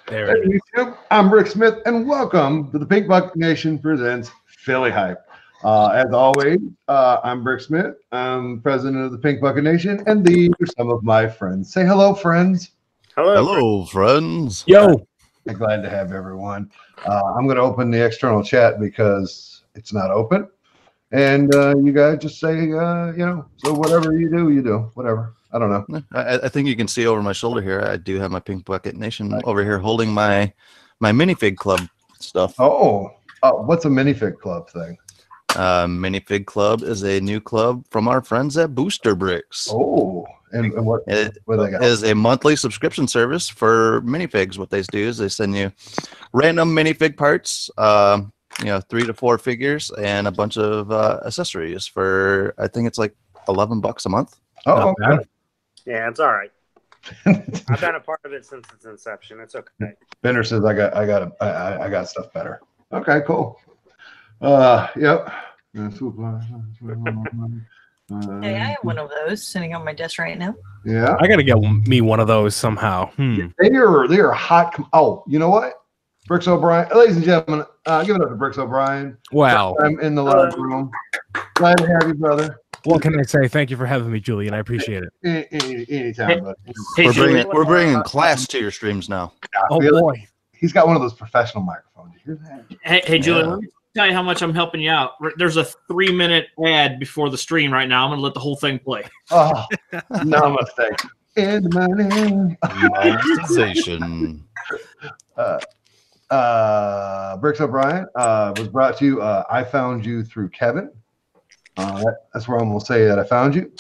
There Hey it is. YouTube, I'm Rick Smith, and welcome to the Pink Bucket Nation presents Philly Hype. As always, I'm Rick Smith. I'm president of the Pink Bucket Nation, and these are some of my friends. Say hello, friends. Hello, friends. Yo, Glad to have everyone. I'm going to open the external chat because it's not open, and you guys just say, so whatever you do, whatever. I don't know. I think you can see over my shoulder here. I do have my Pink Bucket Nation over here holding my minifig club stuff. Oh, what's a minifig club thing? Minifig Club is a new club from our friends at Booster Bricks. Oh, and what It do they got? is a monthly subscription service for minifigs. What they do is they send you random minifig parts, 3 to 4 figures, and a bunch of accessories for, I think it's like $11 a month. Oh, okay. Yeah, it's all right. I've been a part of it since its inception. It's okay. Benner says I got stuff better. Okay, cool. Yep. Hey, I have one of those sitting on my desk right now. Yeah. I gotta get me one of those somehow. They are hot. Oh, you know what? Bricks O'Brien, ladies and gentlemen, give it up to Bricks O'Brien. Wow. I'm in the live room. Glad to have you, brother. What can I say? Thank you for having me, Julian. I appreciate it. Anytime, buddy. Hey, We're bringing class to your streams now. Oh boy. He's got one of those professional microphones. You hear that? Hey, Julian, Yeah. let me tell you how much I'm helping you out. There's a 3-minute ad before the stream right now. I'm going to let the whole thing play. Oh, namaste. And my name. Monetization. Bricks O'Brien was brought to you. I found you through Kevin. That's where I'm going to say that I found you.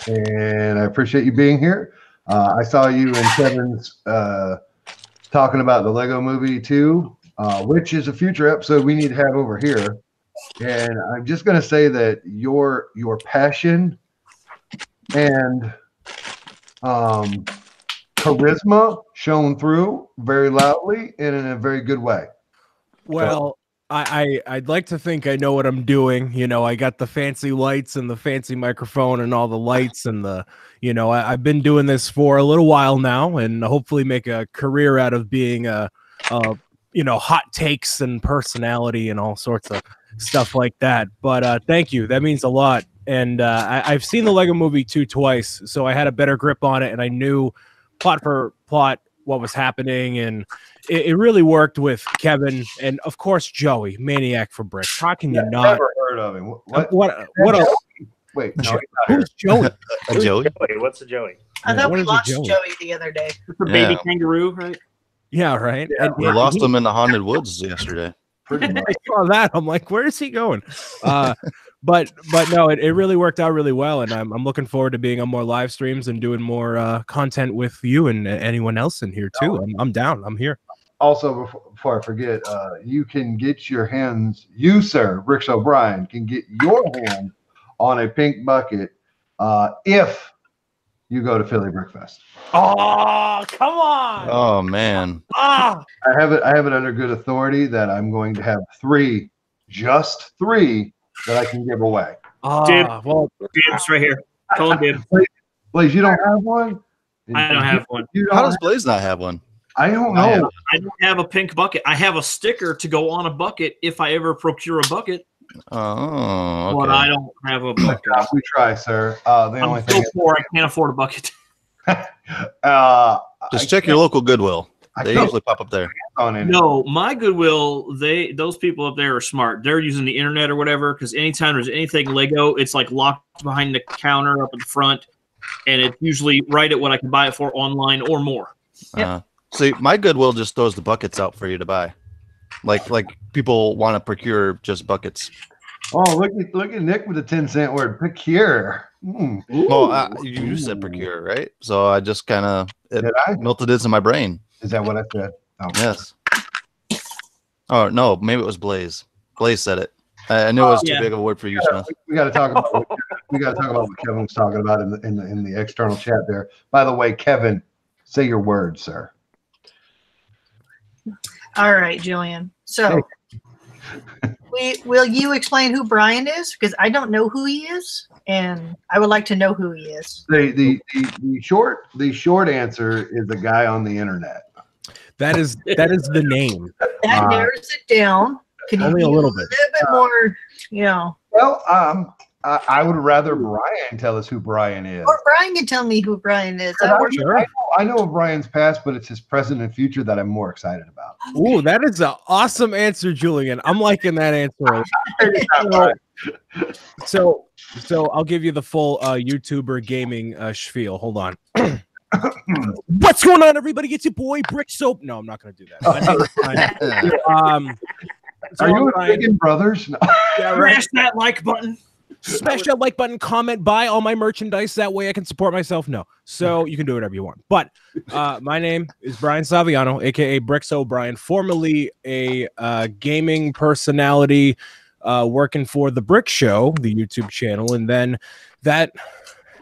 And I appreciate you being here. I saw you and Kevin's talking about the Lego Movie 2, which is a future episode we need to have over here. And I'm just going to say that your passion and charisma shone through very loudly and in a very good way. Well, I'd like to think I know what I'm doing. You know, I got the fancy lights and the fancy microphone and all the lights and I've been doing this for a little while now and hopefully make a career out of being hot takes and personality and all sorts of stuff like that. But thank you. That means a lot. And I've seen the Lego Movie 2 twice, so I had a better grip on it and I knew plot for plot what was happening, and it really worked with Kevin and of course Joey, Maniac for Bricks. How can you not? Never heard of him. What else? Wait, no, he's not Who's Joey? Joey. Joey, what's the Joey? I thought What we is it, lost Joey? Joey the other day. For Yeah. baby kangaroo, right? Yeah, right. Yeah, And We lost him in the haunted woods yesterday. pretty much. I saw that. I'm like, where is he going? But no, it really worked out really well, and I'm looking forward to being on more live streams and doing more content with you and anyone else in here too. I'm down. I'm here. Also, before I forget, you can get your hands, you, sir, Bricks O'Brien, can get your hand on a pink bucket if you go to Philly Brick Fest. Oh, come on. Oh man. Ah, I have it under good authority that I'm going to have just three that I can give away. Well, Dibs right here. Call him Dibs. Blaze, you don't have one? I don't have one. You How don't does Blaze not have one? I don't I have- know. I don't have a pink bucket. I have a sticker to go on a bucket if I ever procure a bucket, Oh, but okay. I don't have a bucket. We try, sir. The only I'm thing so poor, I can't afford a bucket. Just check your local Goodwill. I They can't usually pop up there. on it. No, my Goodwill, those people up there are smart. They're using the internet or whatever, because anytime there's anything Lego, it's like locked behind the counter up in front, and it's usually right at what I can buy it for online or more. See, my Goodwill just throws the buckets out for you to buy. Like people want to procure just buckets. Oh, look at Nick with the 10-cent word, procure. Mm. Well, you said procure, right? So I just kind of Did I? melted into my brain. Is that what I said? Oh. Yes. Oh no, maybe it was Blaze. Blaze said it. I knew it was too Yeah. big of a word for you, Smith. We got to talk about what Kevin was talking about in the external chat there. By the way, Kevin, say your word, sir. All right, Julian. So, will you explain who Brian is? Because I don't know who he is, and I would like to know who he is. The short answer is a guy on the internet. That is the name. That narrows it down. Could you Only be a little bit. more, you know? Well, I would rather Brian tell us who Brian is. Or Brian can tell me who Brian is. That works. Sure. I know of Brian's past, but it's his present and future that I'm more excited about. Ooh, that is an awesome answer, Julian. I'm liking that answer. So I'll give you the full YouTuber gaming spiel. Hold on. What's going on, everybody? It's your boy Brick Soap. No, I'm not going to do that. Are you Chicken Brothers? No. Yeah, right. Smash that like button. Smash that like button, comment, buy all my merchandise. That way I can support myself. No. So you can do whatever you want. But my name is Brian Saviano, aka Bricks O'Brien, formerly a gaming personality working for The Brick Show, the YouTube channel. And then that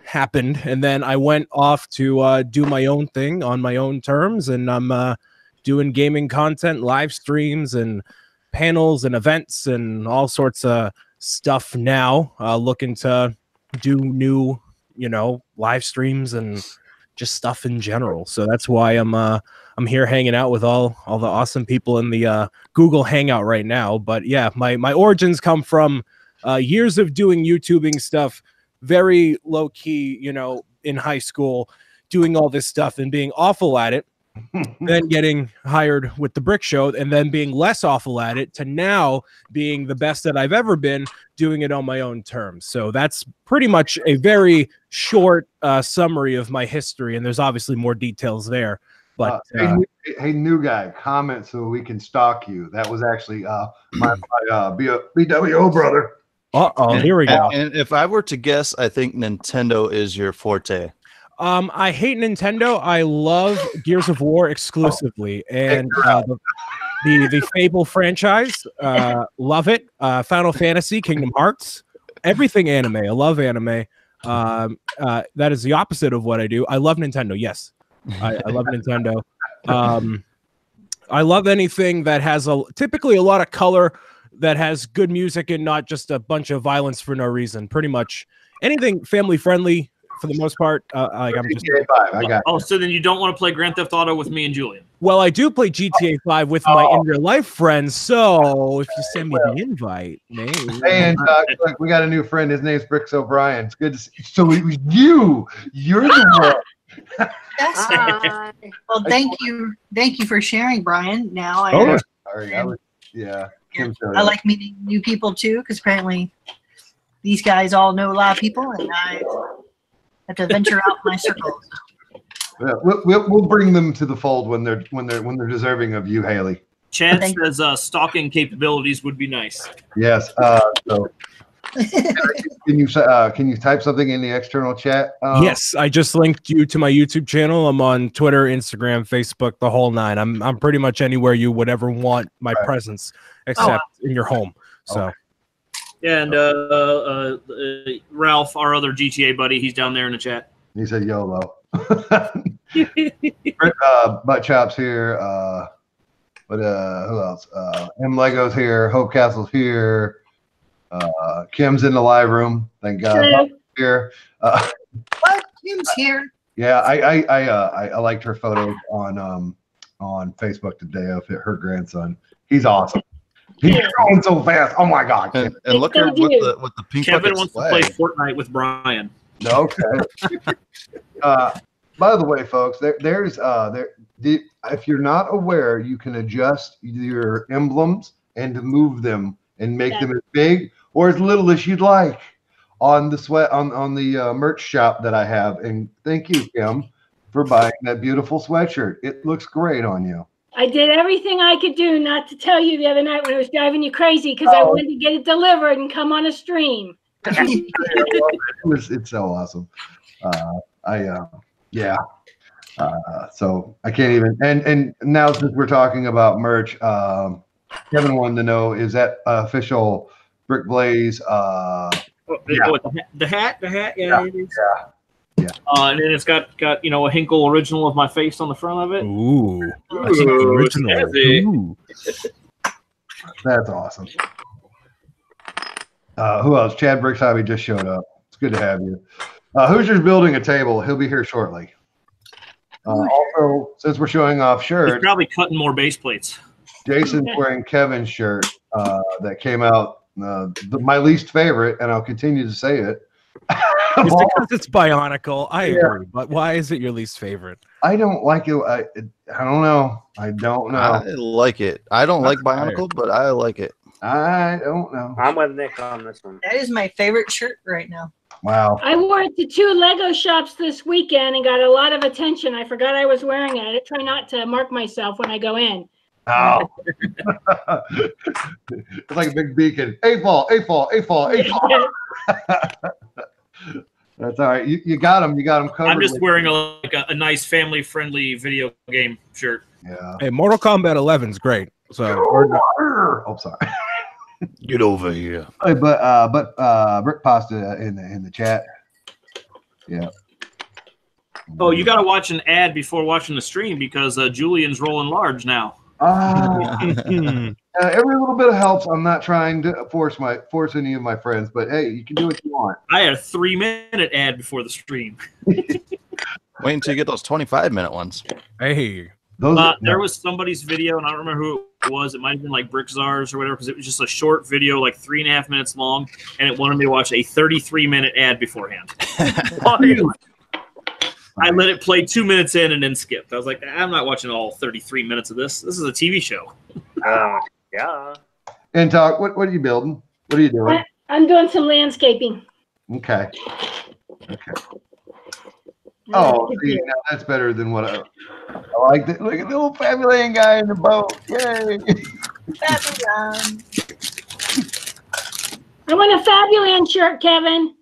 happened. And then I went off to do my own thing on my own terms. And I'm doing gaming content, live streams, and panels and events and all sorts of stuff now, looking to do new, live streams and just stuff in general. So that's why I'm here hanging out with all the awesome people in the Google Hangout right now. But yeah, my origins come from years of doing YouTubing stuff, very low key, in high school, doing all this stuff and being awful at it. Then getting hired with The Brick Show and then being less awful at it to now being the best that I've ever been, doing it on my own terms. So that's pretty much a very short summary of my history. And there's obviously more details there. But hey, new guy, comment so we can stalk you. That was actually my BWO brother. Here we go. And if I were to guess, I think Nintendo is your forte. I hate Nintendo. I love Gears of War exclusively, and the Fable franchise. Love it. Final Fantasy, Kingdom Hearts, everything anime. I love anime. That is the opposite of what I do. I love Nintendo. Yes, I love Nintendo. I love anything that has typically a lot of color, that has good music, and not just a bunch of violence for no reason. Pretty much anything family friendly. For the most part, I'm just. I got so then you don't want to play Grand Theft Auto with me and Julian? Well, I do play GTA 5 with my in real life friends. So if you send me the invite, maybe. And look, we got a new friend. His name's Bricks O'Brien. It's good to see. So it was you. You're the one. Well, thank you for sharing, Brian. Now I like meeting new people too, because apparently these guys all know a lot of people, and I have to venture out my circle. Yeah, we'll bring them to the fold when they're deserving of you, Haley. Chad says stalking capabilities would be nice. Yes. So can you type something in the external chat? Yes, I just linked you to my YouTube channel. I'm on Twitter, Instagram, Facebook, the whole nine. I'm pretty much anywhere you would ever want my presence, except in your home. So. And Ralph, our other GTA buddy, he's down there in the chat. He said YOLO. Butt Chops here. Who else? M Lego's here. Hope Castle's here. Kim's in the live room. Thank God. Here. What? Kim's here. Yeah, I liked her photos on Facebook today of her grandson. He's awesome. He's going so fast. Oh my God! And look at with the pink. Kevin wants to play Fortnite with Brian. Okay. By the way, folks, if you're not aware, you can adjust your emblems and move them and make them as big or as little as you'd like on the merch shop that I have. And thank you, Kim, for buying that beautiful sweatshirt. It looks great on you. I did everything I could do not to tell you the other night when I was driving you crazy because I wanted to get it delivered and come on a stream. It's so awesome. So I can't even. And now since we're talking about merch, Kevin wanted to know, is that official Brick Blaze? The hat, yeah. It is. Yeah. And then it's got a Hinkle original of my face on the front of it. Ooh, original. Ooh. That's awesome. Who else? Chad Bricks Hobby just showed up. It's good to have you. Hoosier's building a table. He'll be here shortly. Also, since we're showing off He's shirts, probably cutting more base plates. Jason's wearing Kevin's shirt that came out, my least favorite, and I'll continue to say it. It's because it's Bionicle. I agree, but why is it your least favorite? I don't like it. I don't know. I don't know. I like it. I don't like Bionicle, but I like it. I don't know. I'm with Nick on this one. That is my favorite shirt right now. Wow. I wore it to 2 Lego shops this weekend and got a lot of attention. I forgot I was wearing it. I try not to mark myself when I go in. Oh. It's like a big beacon. A-fall, A-fall, A-fall, A-fall. That's all right. You got them. You got them covered. I'm just wearing a nice family-friendly video game shirt. Yeah. Hey, Mortal Kombat 11's great. So, Oh, sorry. Get over here. Hey, but Brick Pasta in the chat. Yeah. Oh, you got to watch an ad before watching the stream because Julian's rolling large now. Every little bit helps. I'm not trying to force any of my friends, but hey, you can do what you want. I had a 3-minute ad before the stream. Wait until you get those 25-minute ones. hey, There was somebody's video, and I don't remember who it was. It might have been like Brickzars or whatever, because it was just a short video, like 3.5 minutes long, and it wanted me to watch a 33-minute ad beforehand. I let it play 2 minutes in and then skipped. I was like, I'm not watching all 33 minutes of this. This is a TV show. Yeah. And talk. What are you building? What are you doing? I'm doing some landscaping. Okay. Oh, see, now that's better than what I like. Look at the little Fabuland guy in the boat. Yay! Fabuland. I want a Fabuland shirt, Kevin.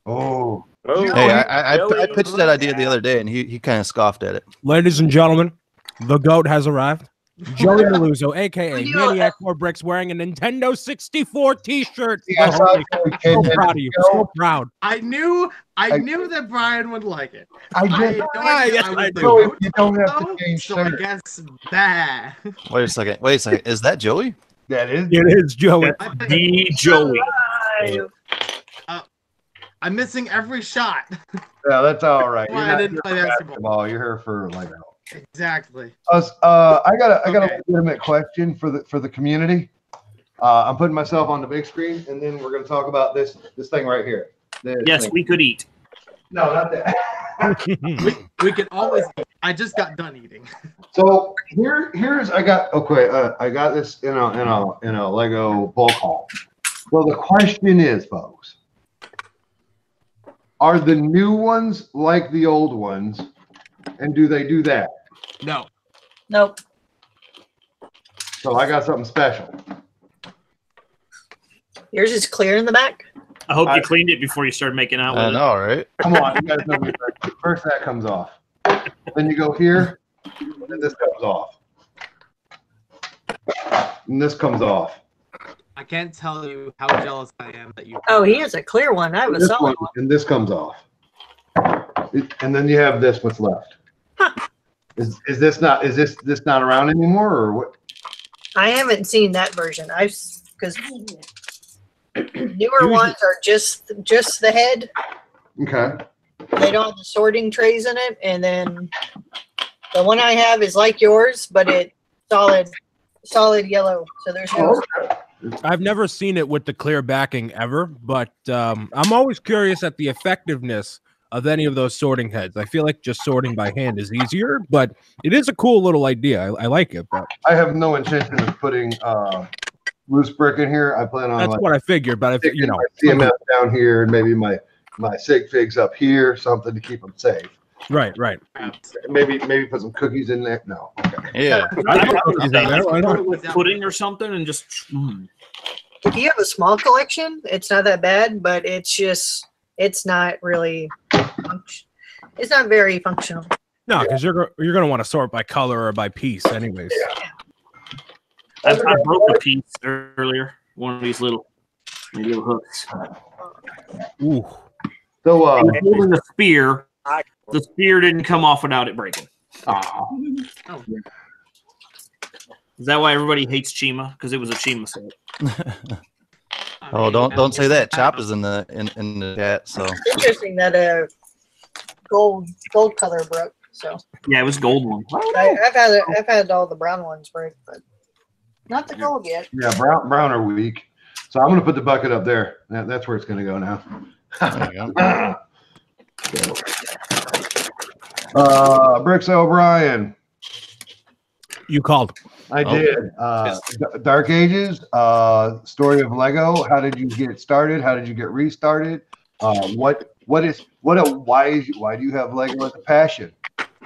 Oh. Hey, I pitched that idea the other day, and he kind of scoffed at it. ladies and gentlemen, the GOAT has arrived. Joey Maluzzo, a.k.a. When you- Maniac 4 Bricks, wearing a Nintendo 64 t-shirt. Yes, So I proud of you. So proud. I knew that Brian would like it. I I just. yes, I do. Joey, you don't have to change So I shirt. guess that. Wait a second. Is that Joey? That is. It is Joey. The Joey. I'm missing every shot. Yeah, that's all right. Why I didn't play basketball. You're here for Lego. Exactly. I got a Okay. legitimate question for the community. I'm putting myself on the big screen, and then we're going to talk about this thing right here. This Yes, thing. we could eat. No, not that. We can always. I just got done eating. So I got this in a Lego bulk haul. Well, the question is, folks, are the new ones like the old ones, and do they do that? No. Nope. So I got something special. Yours is clear in the back. I hope you cleaned it before you started making out with I it. know, right? Come on, you guys know me. First that comes off. Then you go here, and this comes off. And this comes off. I can't tell you how jealous I am that you. Oh, he has a clear one. I have a This solid one, one. and this comes off. And then you have this what's left. Huh. Is this not around anymore, or what? I haven't seen that version. Because newer ones are just the head. Okay. They don't have the sorting trays in it, and then the one I have is like yours, but it's solid yellow. So there's no. I've never seen it with the clear backing ever, but I'm always curious at the effectiveness of any of those sorting heads. I feel like just sorting by hand is easier, but it is a cool little idea. I like it. But I have no intention of putting loose brick in here. I plan on that's what I figured. But if sticking my CMF down here and maybe my sig figs up here, something to keep them safe. right. Maybe put some cookies in there. No. Okay. Yeah. With pudding or something and just. If you have a small collection, it's not that bad, but it's not really. It's not very functional. No, because you're gonna want to sort by color or by piece, anyways. I broke a piece earlier. One of these little hooks. Ooh. So I was holding a spear. The spear didn't come off without it breaking. Is that why everybody hates Chima? Because it was a Chima set. Oh, don't say that. Chop is in the chat. So It's interesting that gold color broke. So Yeah, it was gold one. I've had all the brown ones break, but not the gold yet. Yeah, brown are weak. So I'm gonna put the bucket up there. That's where it's gonna go now. There you go. Bricks O'Brien. You called. I Oh. did. Dark Ages, story of Lego. How did you get started? How did you get restarted? Why do you have Lego as a passion?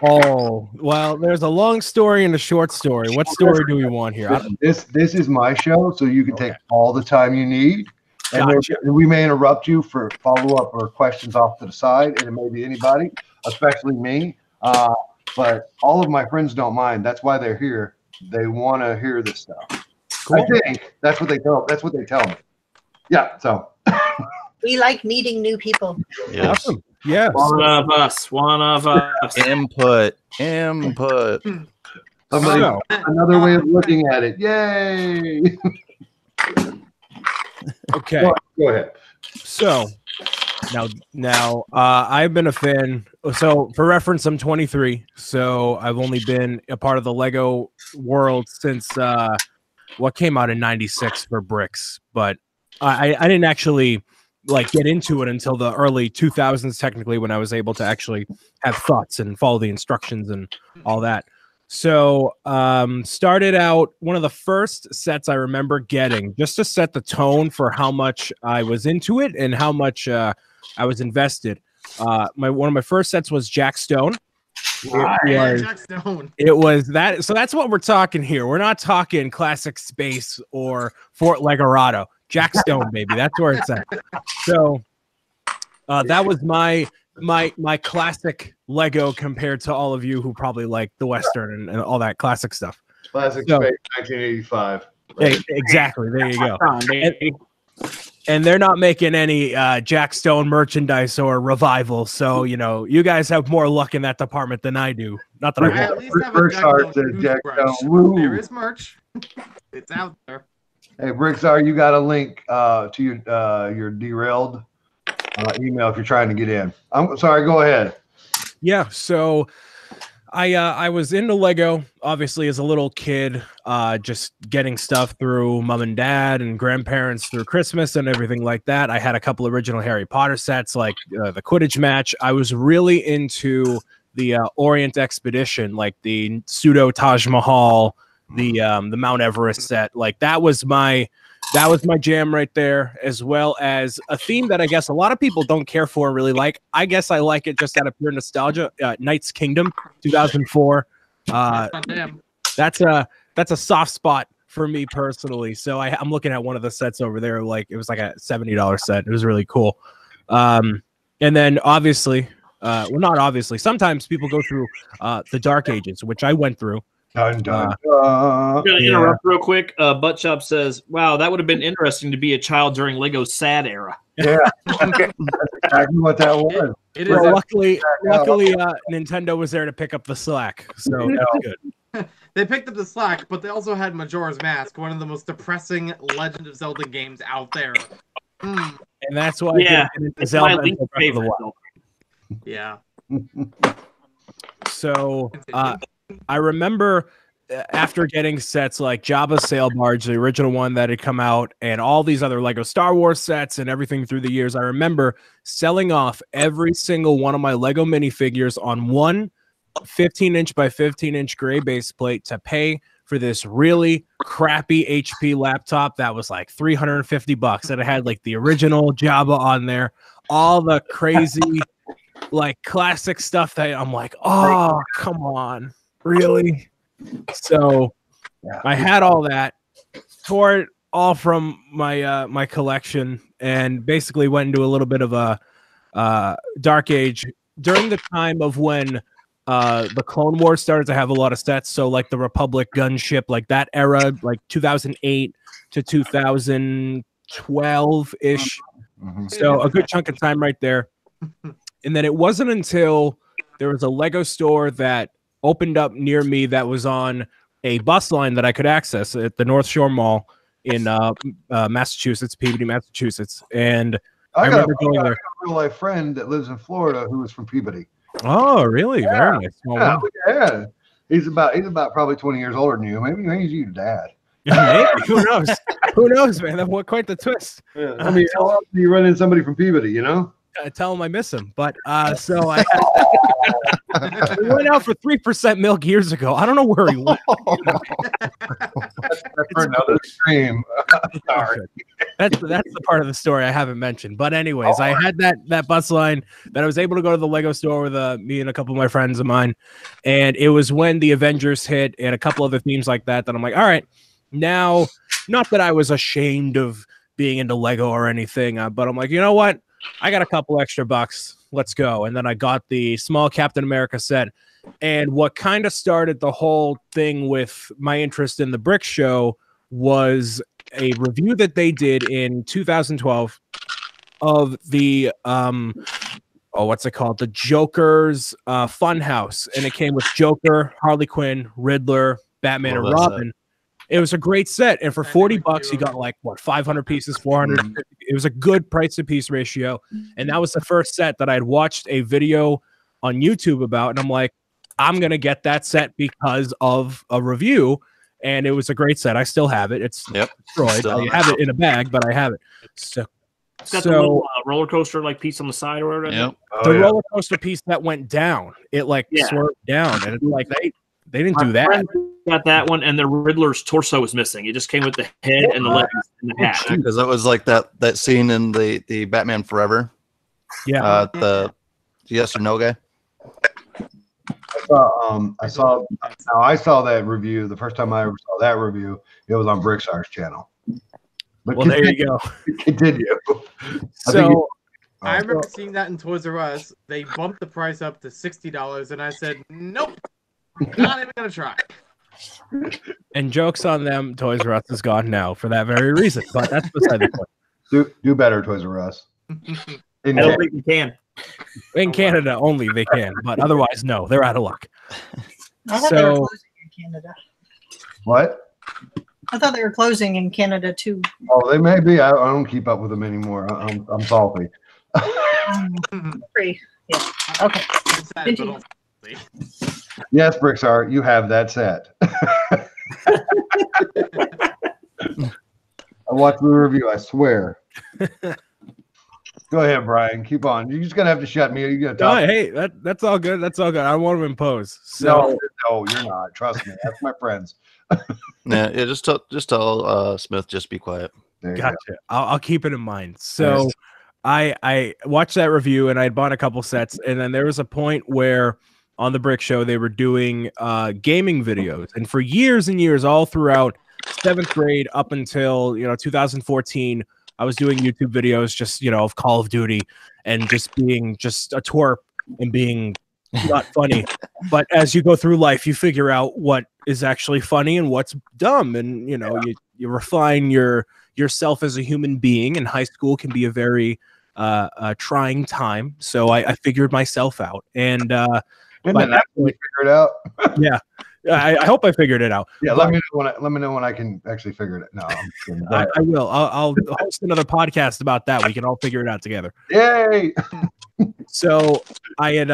Oh, well, there's a long story and a short story. What story do we want here? This is my show, so you can take all the time you need. And Gotcha. we may interrupt you for follow-up or questions off to the side, and it may be anybody, especially me. But all of my friends don't mind. That's why they're here. They want to hear this stuff. Cool. I think that's what they tell me. Yeah. So We like meeting new people. Yes. Awesome. Yeah. One of us. One of us. Input. somebody, So, another way of looking at it. Yay! okay. Go ahead. So now, I've been a fan. So for reference, I'm 23. So I've only been a part of the Lego world since what came out in '96 for bricks. But I didn't actually like get into it until the early 2000s, technically, when I was able to actually have thoughts and follow the instructions and all that. So started out, one of the first sets I remember getting, just to set the tone for how much I was into it and how much I was invested. One of my first sets was Jack Stone. Jack Stone. It was that. So that's what we're talking here. We're not talking classic space or Fort Legorado. Jack Stone, baby. That's where it's at. So that was my classic Lego compared to all of you who probably like the Western and all that classic stuff. Classic So- Space 1985. Hey, exactly. There you go. And they're not making any Jack Stone merchandise or revival. So, you guys have more luck in that department than I do. Not that I I want. at least have a First Jack art Stone says Jack toothbrush. Stone. Woo. There is merch. It's out there. Hey, Brickstar, you got a link to your derailed email if you're trying to get in. I'm sorry. Go ahead. Yeah, so I was into Lego obviously as a little kid, just getting stuff through mom and dad and grandparents through Christmas and everything like that. I had a couple original Harry Potter sets, like the Quidditch match. I was really into the Orient Expedition, like the pseudo Taj Mahal, the Mount Everest set. Like that was my jam right there, as well as a theme that I guess a lot of people don't care for or really like. I guess I like it just out of pure nostalgia. Knight's Kingdom, 2004. Damn. That's a soft spot for me personally. So I'm looking at one of the sets over there. Like it was like a $70 set. It was really cool. And then obviously, well, not obviously. Sometimes people go through the Dark Ages, which I went through. Dun, dun, dun. I'm gonna interrupt real quick. Butt Shop says, "Wow, that would have been interesting to be a child during Lego's sad era." Yeah, that's exactly what that was. It is. Well, a- luckily, Nintendo was there to pick up the slack, so that was good. They picked up the slack, but they also had Majora's Mask, one of the most depressing Legend of Zelda games out there. Mm, And that's why Yeah, I did It's Zelda my least and Breath of the favorite. Wild. yeah. So I remember after getting sets like Jabba's Sail Barge, the original one that had come out, and all these other Lego Star Wars sets and everything through the years, I remember selling off every single one of my Lego minifigures on one 15-inch by 15-inch gray base plate to pay for this really crappy HP laptop that was like $350, and it had like the original Jabba on there, all the crazy like classic stuff that I'm like, oh, come on, really? So I had all that, tore it all from my my collection, and basically went into a little bit of a dark age during the time of when the Clone Wars started to have a lot of sets. So like the Republic gunship, like that era, like 2008 to 2012 ish. Mhm. So a good chunk of time right there. And then it wasn't until there was a Lego store that opened up near me that was on a bus line that I could access at the North Shore Mall in Massachusetts, Peabody, Massachusetts. And I I got remember going there. a real life friend that lives in Florida who was from Peabody. Oh, really? Yeah. Very nice. Small Yeah, world. yeah. He's about probably 20 years older than you. Maybe he's your dad. Maybe. Who knows? Who knows, man? That what quite the twist. I mean, how often do you run into somebody from Peabody? You know. I tell him I miss him, but so I we went out for 3% milk years ago. I don't know where he went. That's for another stream. Sorry. That's the part of the story I haven't mentioned. But anyways, I had that bus line that I was able to go to the Lego store with me and a couple of my friends of mine, and it was when the Avengers hit and a couple other themes like that I'm like, all right, now, not that I was ashamed of being into Lego or anything, but I'm like, you know what? I got a couple extra bucks. Let's go. And then I got the small Captain America set. And what kind of started the whole thing with my interest in the Brick Show was a review that they did in 2012 of the what's it called? The Joker's Funhouse. And it came with Joker, Harley Quinn, Riddler, Batman, and Robin. It was a great set, and for $40, you got like what 500 pieces, 400. It was a good price to piece ratio, and that was the first set that I had watched a video on YouTube about, and I'm like, I'm gonna get that set because of a review, and it was a great set. I still have it. It's destroyed. I have it in a bag, but I have it. So, it's got the little roller coaster like piece on the side or whatever. Yep. The roller coaster piece that went down, it like swerved down, and it's like they didn't do that. Got that one, and the Riddler's torso was missing. It just came with the head and the legs and the hat. Because it was like that scene in the Batman Forever. Yeah. The yes or no guy. I saw that review the first time I ever saw that review. It was on Brickstar's channel. But well, there you go. Continue. So I remember seeing that in Toys R Us. They bumped the price up to $60, and I said, nope, not even gonna try. And joke's on them, Toys R Us is gone now for that very reason. But that's beside the point. Do better, Toys R Us. I don't think you can. In Canada only they can, but otherwise no, they're out of luck. I thought they were closing in Canada. What? I thought they were closing in Canada too. Oh, they may be. I don't keep up with them anymore. I'm salty. Free. Yeah. Okay. Yes, Brickstar, you have that set. I watched the review, I swear. Go ahead, Brian. Keep on. You're just gonna have to shut me. You gotta talk. Hey, that's all good. That's all good. I don't want to impose. So no, you're not. Trust me. That's my friends. Yeah, just tell Smith just be quiet. Gotcha. I'll keep it in mind. So I watched that review and I had bought a couple sets, and then there was a point where on the Brick Show they were doing gaming videos, and for years and years, all throughout 7th grade up until 2014, I was doing YouTube videos just of Call of Duty and just being just a twerp and being not funny. But as you go through life, you figure out what is actually funny and what's dumb, and you refine yourself as a human being. And high school can be a very trying time, so I figured myself out, and by that point, figure it out. Yeah, I hope I figured it out. Yeah, let me know when I can actually figure it out. No, I will. I'll host another podcast about that. We can all figure it out together. Yay! So I had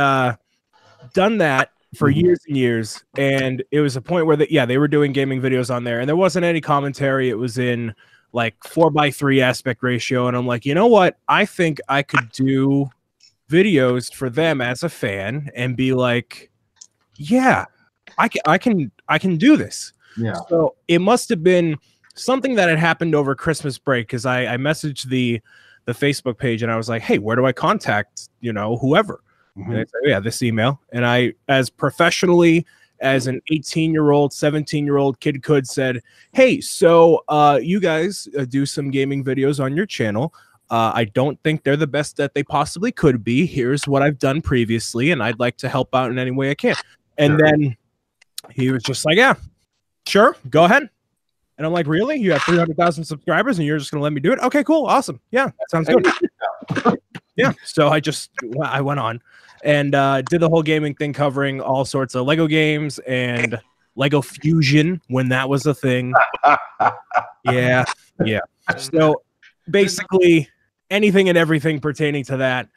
done that for years and years, and it was a point where they were doing gaming videos on there, and there wasn't any commentary. It was in like 4:3 aspect ratio, and I'm like, you know what? I think I could do videos for them as a fan and be like, yeah, I can do this. Yeah. So it must have been something that had happened over Christmas break, because I messaged the Facebook page and I was like, hey, where do I contact whoever? And I said, this email. And I, as professionally as an 18-year-old, 17-year-old kid could, said, hey, so you guys do some gaming videos on your channel. I don't think they're the best that they possibly could be. Here's what I've done previously, and I'd like to help out in any way I can. And then he was just like, yeah, sure, go ahead. And I'm like, really? You have 300,000 subscribers and you're just going to let me do it? Okay, cool. Awesome. Yeah, that sounds good. Yeah. So I went on and did the whole gaming thing, covering all sorts of Lego games and Lego Fusion when that was a thing. Yeah. So basically anything and everything pertaining to that.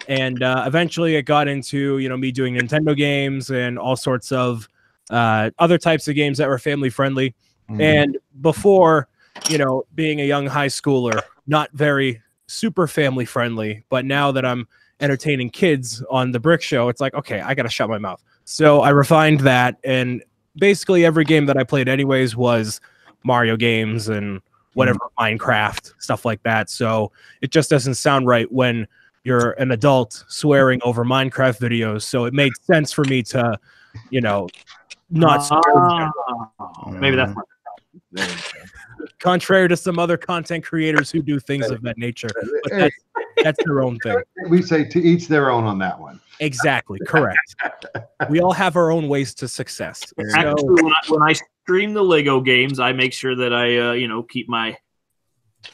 And eventually it got into, me doing Nintendo games and all sorts of other types of games that were family friendly. And before, being a young high schooler, not very super family friendly, but now that I'm entertaining kids on the Brick Show, it's like, okay, I got to shut my mouth. So I refined that, and basically every game that I played anyways was Mario games and whatever, Minecraft, stuff like that. So it just doesn't sound right when you're an adult swearing over Minecraft videos. So it made sense for me to, not swear. Maybe that's my Contrary to some other content creators who do things of that nature. But that's their own thing. We say to each their own on that one. Exactly. Correct. We all have our own ways to success. So, Actually, when I stream the Lego games, I make sure that I, keep my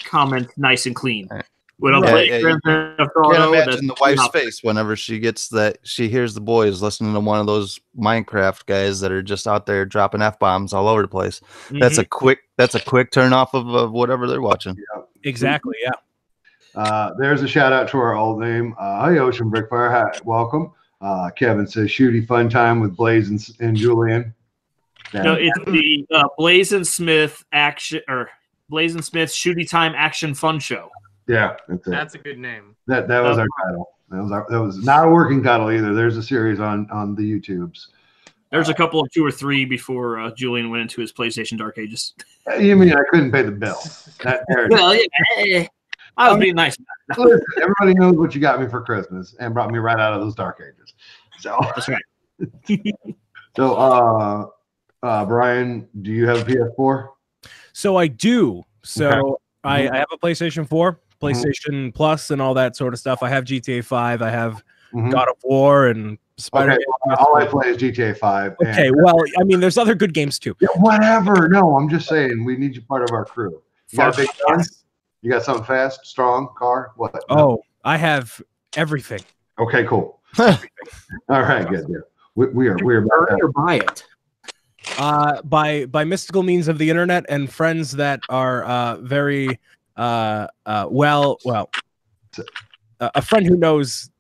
comments nice and clean. When I'm playing Grand Theft Auto, can't imagine the wife's face whenever she hears the boys listening to one of those Minecraft guys that are just out there dropping F-bombs all over the place. That's a quick turn off of whatever they're watching. Yeah. Exactly. Yeah. There's a shout out to our old name. Hi, Ocean Brickfire. Hi, welcome. Kevin says shooty fun time with Blaze and Julian. No, it's the Blaze and Smith Shooty Time Action Fun Show. Yeah, that's a good name. That was our title. That was not a working title either. There's a series on the YouTubes. There's a couple of 2 or 3 before Julian went into his PlayStation Dark Ages. You mean I couldn't pay the bill? Well, yeah, I was being nice. Listen, everybody knows what you got me for Christmas and brought me right out of those Dark Ages. So that's right. So, Brian, do you have a PS4? So I do. So Okay. I have a PlayStation 4, PlayStation Plus, and all that sort of stuff. I have GTA 5. I have God of War and Spider-Man. Okay, all I play is GTA 5. Okay, well, I mean, there's other good games too. Yeah, whatever. No, I'm just saying we need you part of our crew. You got a big gun? You got something fast, strong, car? What? Oh, I have everything. Okay, cool. All right, good. Yeah. We're about that. Or buy it. By mystical means of the internet and friends that are very a friend who knows.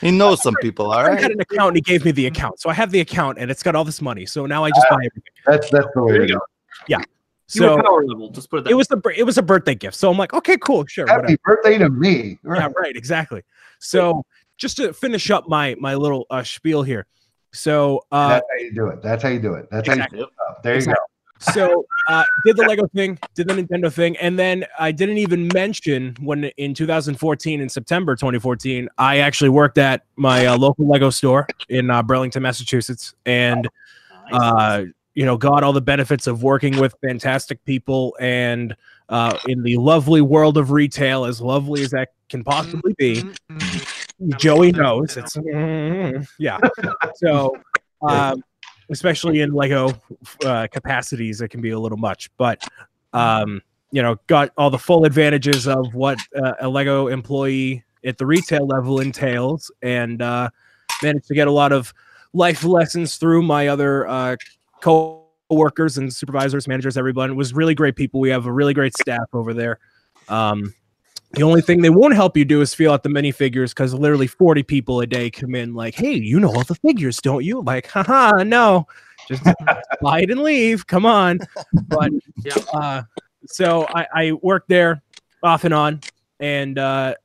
He knows some people. All I right. got an account and he gave me the account, so I have the account and it's got all this money. So now I just buy everything. That's the way to go. Yeah. So So power level. Just put it. it was a birthday gift. So I'm like, okay, cool, sure, Happy whatever. birthday to me. Yeah, right, exactly. So just to finish up my little spiel here. So That's how you do it. That's how you do it. That's Exactly. how you do it. There you go. So did the Lego thing, did the Nintendo thing, and then I didn't even mention when in 2014, in September 2014, I actually worked at my local Lego store in Burlington, Massachusetts, and got all the benefits of working with fantastic people and in the lovely world of retail, as lovely as that can possibly be. Joey knows it's yeah. So especially in Lego capacities, it can be a little much, but got all the full advantages of what a Lego employee at the retail level entails, and managed to get a lot of life lessons through my other co-workers and supervisors, managers. Everyone was really great people. We have a really great staff over there. The only thing they won't help you do is feel out the minifigures, because literally 40 people a day come in like, hey, you know all the figures, don't you? Like, haha, no, just buy it and leave. Come on. But so I worked there off and on. And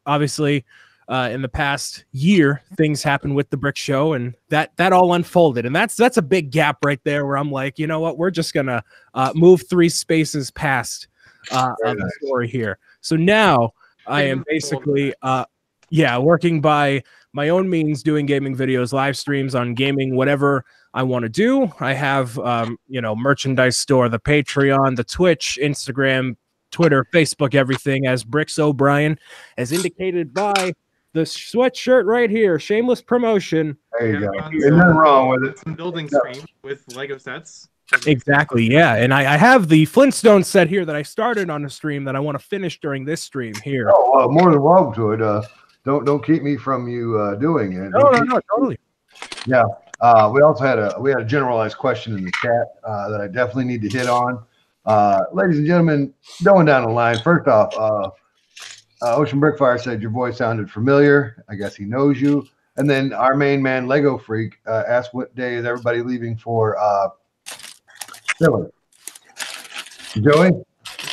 obviously in the past year, things happened with the Brick Show, and that all unfolded. And that's a big gap right there where I'm like, you know what? We're just going to move 3 spaces past the story here. So now I am basically, working by my own means, doing gaming videos, live streams on gaming, whatever I want to do. I have, merchandise store, the Patreon, the Twitch, Instagram, Twitter, Facebook, everything as Bricks O'Brien, as indicated by the sweatshirt right here. Shameless promotion. There you go. There's nothing wrong with it. Some building stream with Lego sets. Exactly, yeah. And I have the Flintstone set here that I started on a stream that I want to finish during this stream here. Oh, more than welcome to it. Don't keep me from you doing it. No, totally. Yeah. We also had a generalized question in the chat that I definitely need to hit on. Ladies and gentlemen, going down the line. First off, Ocean Brickfire said your voice sounded familiar. I guess he knows you. And then our main man, Lego Freak, asked what day is everybody leaving for Philly? Joey?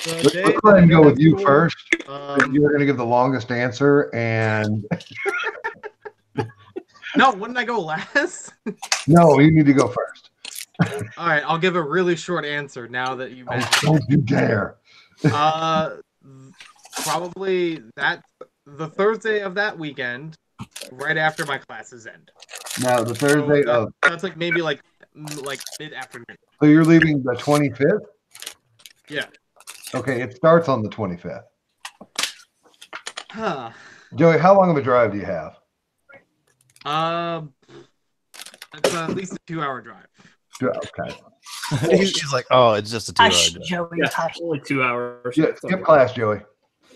Let's go ahead and go with you first. You're going to give the longest answer. And no, wouldn't I go last? no, you need to go first. All right, I'll give a really short answer now that you mentioned. Don't you dare. Probably the Thursday of that weekend, right after my classes end. Now, the Thursday So that's like maybe like mid-afternoon. So you're leaving the 25th? Yeah. Okay, it starts on the 25th. Huh. Joey, how long of a drive do you have? It's at least a 2-hour drive. Okay. He's like, oh, it's just a 2 hour Hush, drive. Joey. Yeah, Hush. only 2 hours. Yeah, skip class, Joey.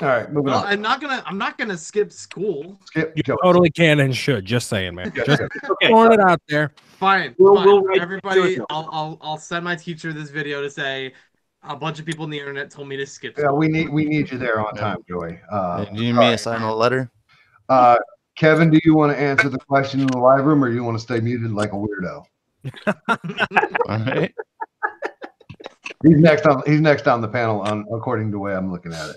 All right, moving Well, on. I'm not gonna skip school. Skip You Joey. totally can and should. Just saying, man. Yeah, Just yeah. Okay. throwing it out there. Fine. We'll write Everybody, to it. I'll send my teacher this video to say a bunch of people on the internet told me to skip Yeah, school. we need you there on time, Joey. Do you need me to sign a letter? Kevin, do you want to answer the question in the live room, or you want to stay muted like a weirdo? All right. He's next on the panel, according to the way I'm looking at it.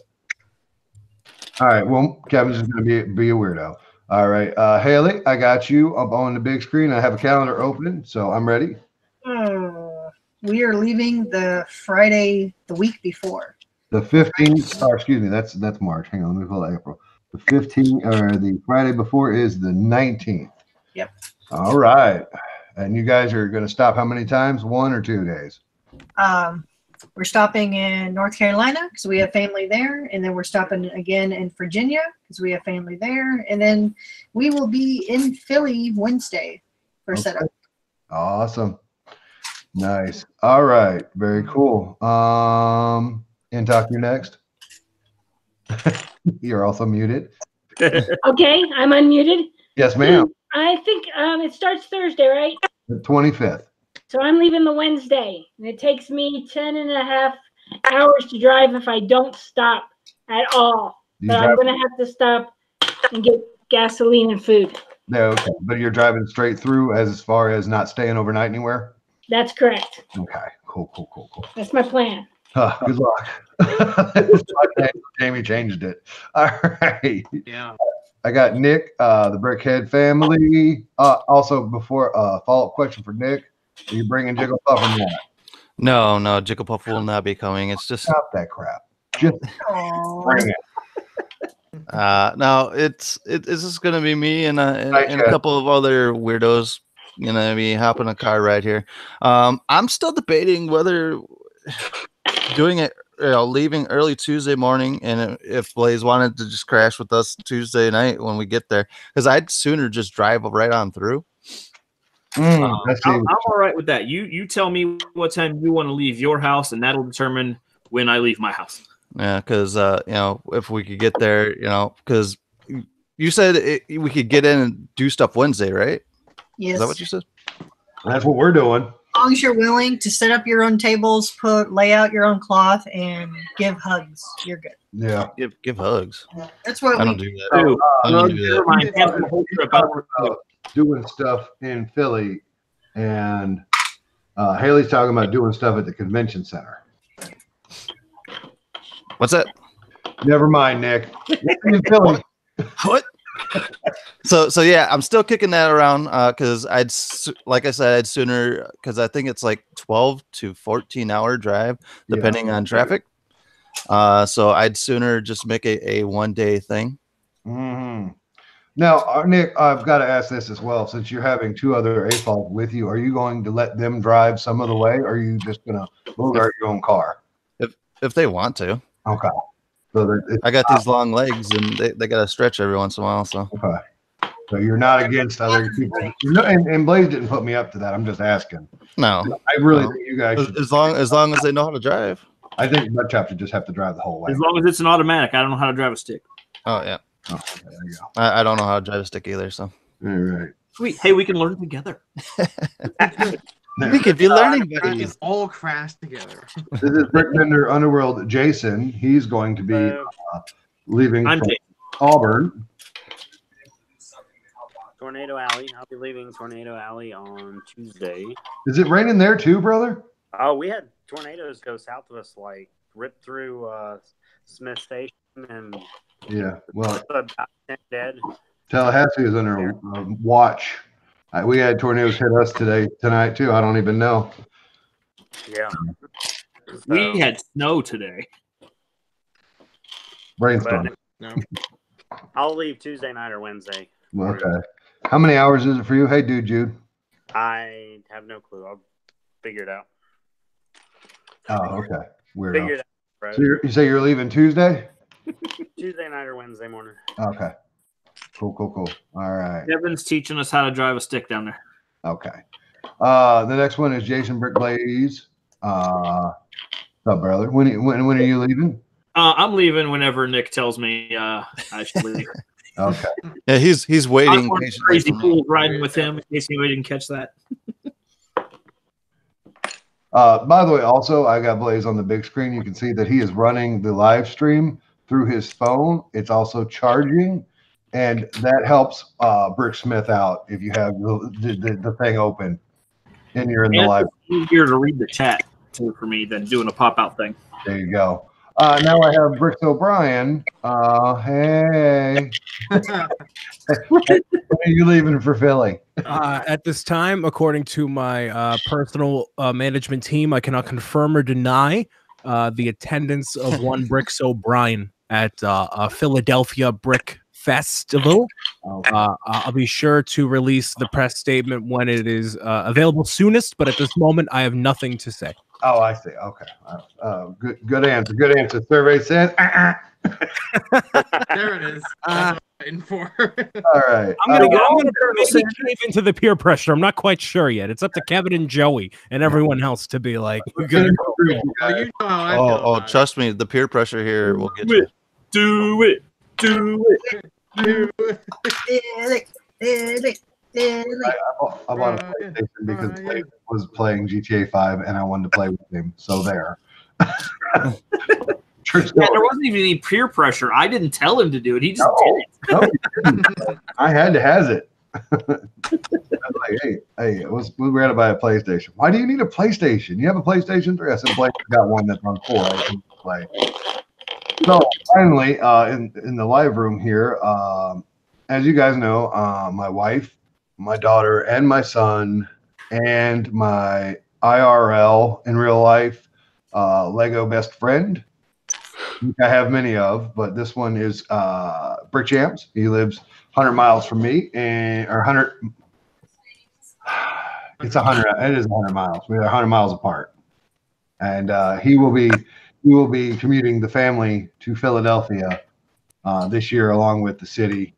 All right. Well, Kevin's just going to be a weirdo. All right, Haley, I got you up on the big screen. I have a calendar open, so I'm ready. We are leaving the Friday the week before. The 15th, or excuse me, that's March. Hang on, let me pull April. The 15th, or the Friday before is the 19th. Yep. All right. And you guys are going to stop how many times? 1 or 2 days? We're stopping in North Carolina because we have family there, and then we're stopping again in Virginia because we have family there, and then we will be in Philly Wednesday for setup. Awesome. Nice. All right. Very cool. Intalk, you next. You're also muted. Okay, I'm unmuted. Yes, ma'am. I think it starts Thursday, right? The 25th. So I'm leaving the Wednesday, and it takes me 10.5 hours to drive if I don't stop at all. You But I'm drive- going to have to stop and get gasoline and food. No, okay. But you're driving straight through as far as not staying overnight anywhere? That's correct. Okay. Cool. That's my plan. Good luck. Jamie changed it. All right. Yeah. I got Nick, the Brickhead family. Also, before follow-up question for Nick, are you bringing Jigglypuff or not? No, Jigglypuff will not be coming. It's just Stop that crap. Just bring it. no, it's just gonna be me and Right, and Chad. a couple of other weirdos. You know, me hopping a car right here. I'm still debating whether doing it, leaving early Tuesday morning, and if Blaze wanted to just crash with us Tuesday night when we get there, because I'd sooner just drive right on through. Let's see. I'm all right with that. You tell me what time you want to leave your house, and that'll determine when I leave my house. Yeah, because if we could get there, because you said we could get in and do stuff Wednesday, right? Yes. Is that what you said? That's what we're doing. As long as you're willing to set up your own tables, lay out your own cloth, and give hugs, you're good. Yeah. Give hugs. That's what I don't we do that. Dude, I don't do never that. mind. Cancel the whole trip. I don't want to do it. Doing stuff in Philly, and Haley's talking about doing stuff at the convention center. What's that? Never mind, Nick. In Philly. What? So yeah, I'm still kicking that around because like I said, I'd sooner, because I think it's like 12 to 14-hour drive depending on traffic. So I'd sooner just make a 1-day thing. Mm-hmm. Now, Nick, I've got to ask this as well. Since you're having 2 other AFOLs with you, are you going to let them drive some of the way, or are you just going to load out your own car? If they want to. Okay. So I got these long legs, and they got to stretch every once in a while. So okay. So you're not against other people. No, and Blaze didn't put me up to that. I'm just asking. no, I really think you guys should. as long as they know how to drive. I think Mud Chop should just have to drive the whole way. As long as it's an automatic, I don't know how to drive a stick. Oh yeah, Oh, okay, there you go. I don't know how to drive a stick either. So All right. Sweet. Hey, we can learn together. we could be learning buddies. It's all crashed together. This is Brickbender Underworld Jason. He's going to be leaving I'm from Jason. Auburn. Tornado Alley. I'll be leaving Tornado Alley on Tuesday. Is it raining there too, brother? Oh, we had tornadoes go south of us, like rip through Smith Station, and Yeah. Well, about 10 dead. Tallahassee is under watch. We had tornadoes hit us tonight too. I don't even know. Yeah. We had snow today. Brainstorm. No. I'll leave Tuesday night or Wednesday. Okay. How many hours is it for you? Hey, dude, Jude. I have no clue. I'll figure it out. Oh, okay. Figure Weirdo. it out, bro. So you say you're leaving Tuesday? Tuesday night or Wednesday morning. Okay. Cool. All right. Kevin's teaching us how to drive a stick down there. Okay. The next one is Jason Brick Blaze. What's up, brother? When are you leaving? I'm leaving whenever Nick tells me I should leave. Okay. Yeah, he's I'm waiting on patiently crazy for me. pool riding with him in case anybody didn't catch that. By the way, also I got Blaze on the big screen. You can see that he is running the live stream through his phone. It's also charging, and that helps Brick Smith out if you have the thing open and you're in the And live. it's easier to read the chat too for me than doing a pop out thing. There you go. Now I have Bricks O'Brien. Hey. When are you leaving for Philly? At this time, according to my personal management team, I cannot confirm or deny the attendance of one Bricks O'Brien at a Philadelphia Brick Festival. I'll be sure to release the press statement when it is available soonest, but at this moment, I have nothing to say. Oh, I see. Okay. Good answer. Good answer. Survey says. There it is. That's what I'm waiting for. All right. I'm gonna maybe cave into the peer pressure. I'm not quite sure yet. It's up to Kevin and Joey and everyone else to be like, Oh, you know how I feel Oh, about it. trust me, the peer pressure here will get you. Do it. I bought a PlayStation because Blake was playing GTA 5 and I wanted to play with him. So there. True Yeah, story. there wasn't even any peer pressure. I didn't tell him to do it. He just did it. No, he didn't. I had to has it. I was like, hey, we were to buy a PlayStation. Why do you need a PlayStation? You have a PlayStation 3? I said, Blake got one that's on 4. I can play. So finally, in the live room here, as you guys know, my wife, my daughter, and my son, and my IRL in real life Lego best friend, which I have many of, but this one is Brick Champs. He lives 100 miles from me, or 100. It's 100. It is 100 miles. We are 100 miles apart, and he will be commuting the family to Philadelphia this year, along with the city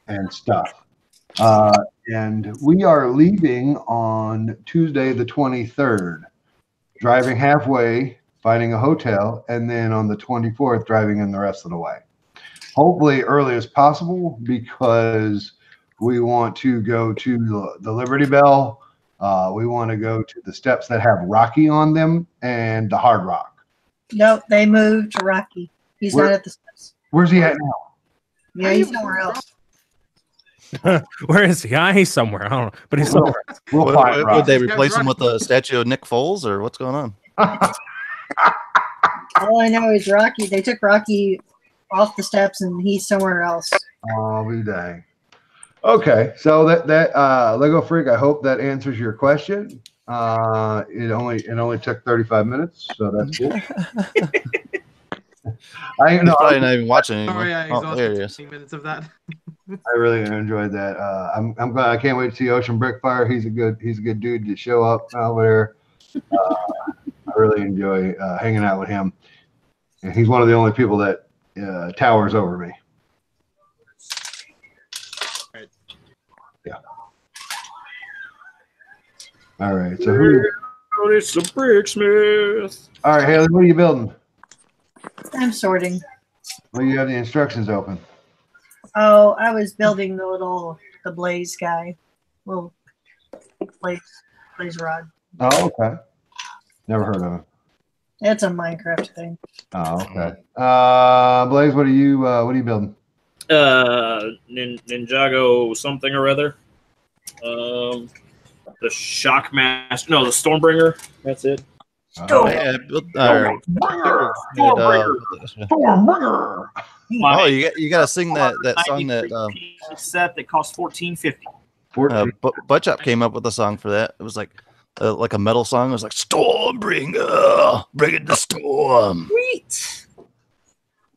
and stuff. And we are leaving on Tuesday, the 23rd, driving halfway, finding a hotel, and then on the 24th, driving in the rest of the way. Hopefully early as possible, because we want to go to the Liberty Bell. We want to go to the steps that have Rocky on them and the Hard Rock. Nope, they moved to Rocky. He's Where- not at the steps. Where's he at now? Yeah, he's somewhere else. Where is he? He's somewhere. I don't know, but he's somewhere. We'll find Would Rocky. they replace him with a statue of Nick Foles, or what's going on? All I know is Rocky. They took Rocky off the steps, and he's somewhere else. Oh, be dang. Okay, so that Lego Freak, I hope that answers your question. It only took 35 minutes, so that's cool. He's probably not even watching Oh anymore. yeah, Oh, there he is. 15 minutes of that. I really enjoyed that. I'm glad. I can't wait to see Ocean Brickfire. He's a good dude to show up over there. I really enjoy hanging out with him. And he's one of the only people that towers over me. Right. Yeah. All right. So who? It's the Bricksmith. All right, Haley. What are you building? I'm sorting. Well, you have the instructions open. Oh, I was building the blaze guy. Little blaze rod. Oh, okay. Never heard of it. It's a Minecraft thing. Oh, okay. Blaze, what are you building? Ninjago something or other. The Shockmaster. No, the Stormbringer. That's it. Oh, yeah. Oh, you got to sing that song that set that cost $14.50. Buttchop came up with a song for that. It was like a metal song. It was like Stormbringer, bring the storm. Sweet.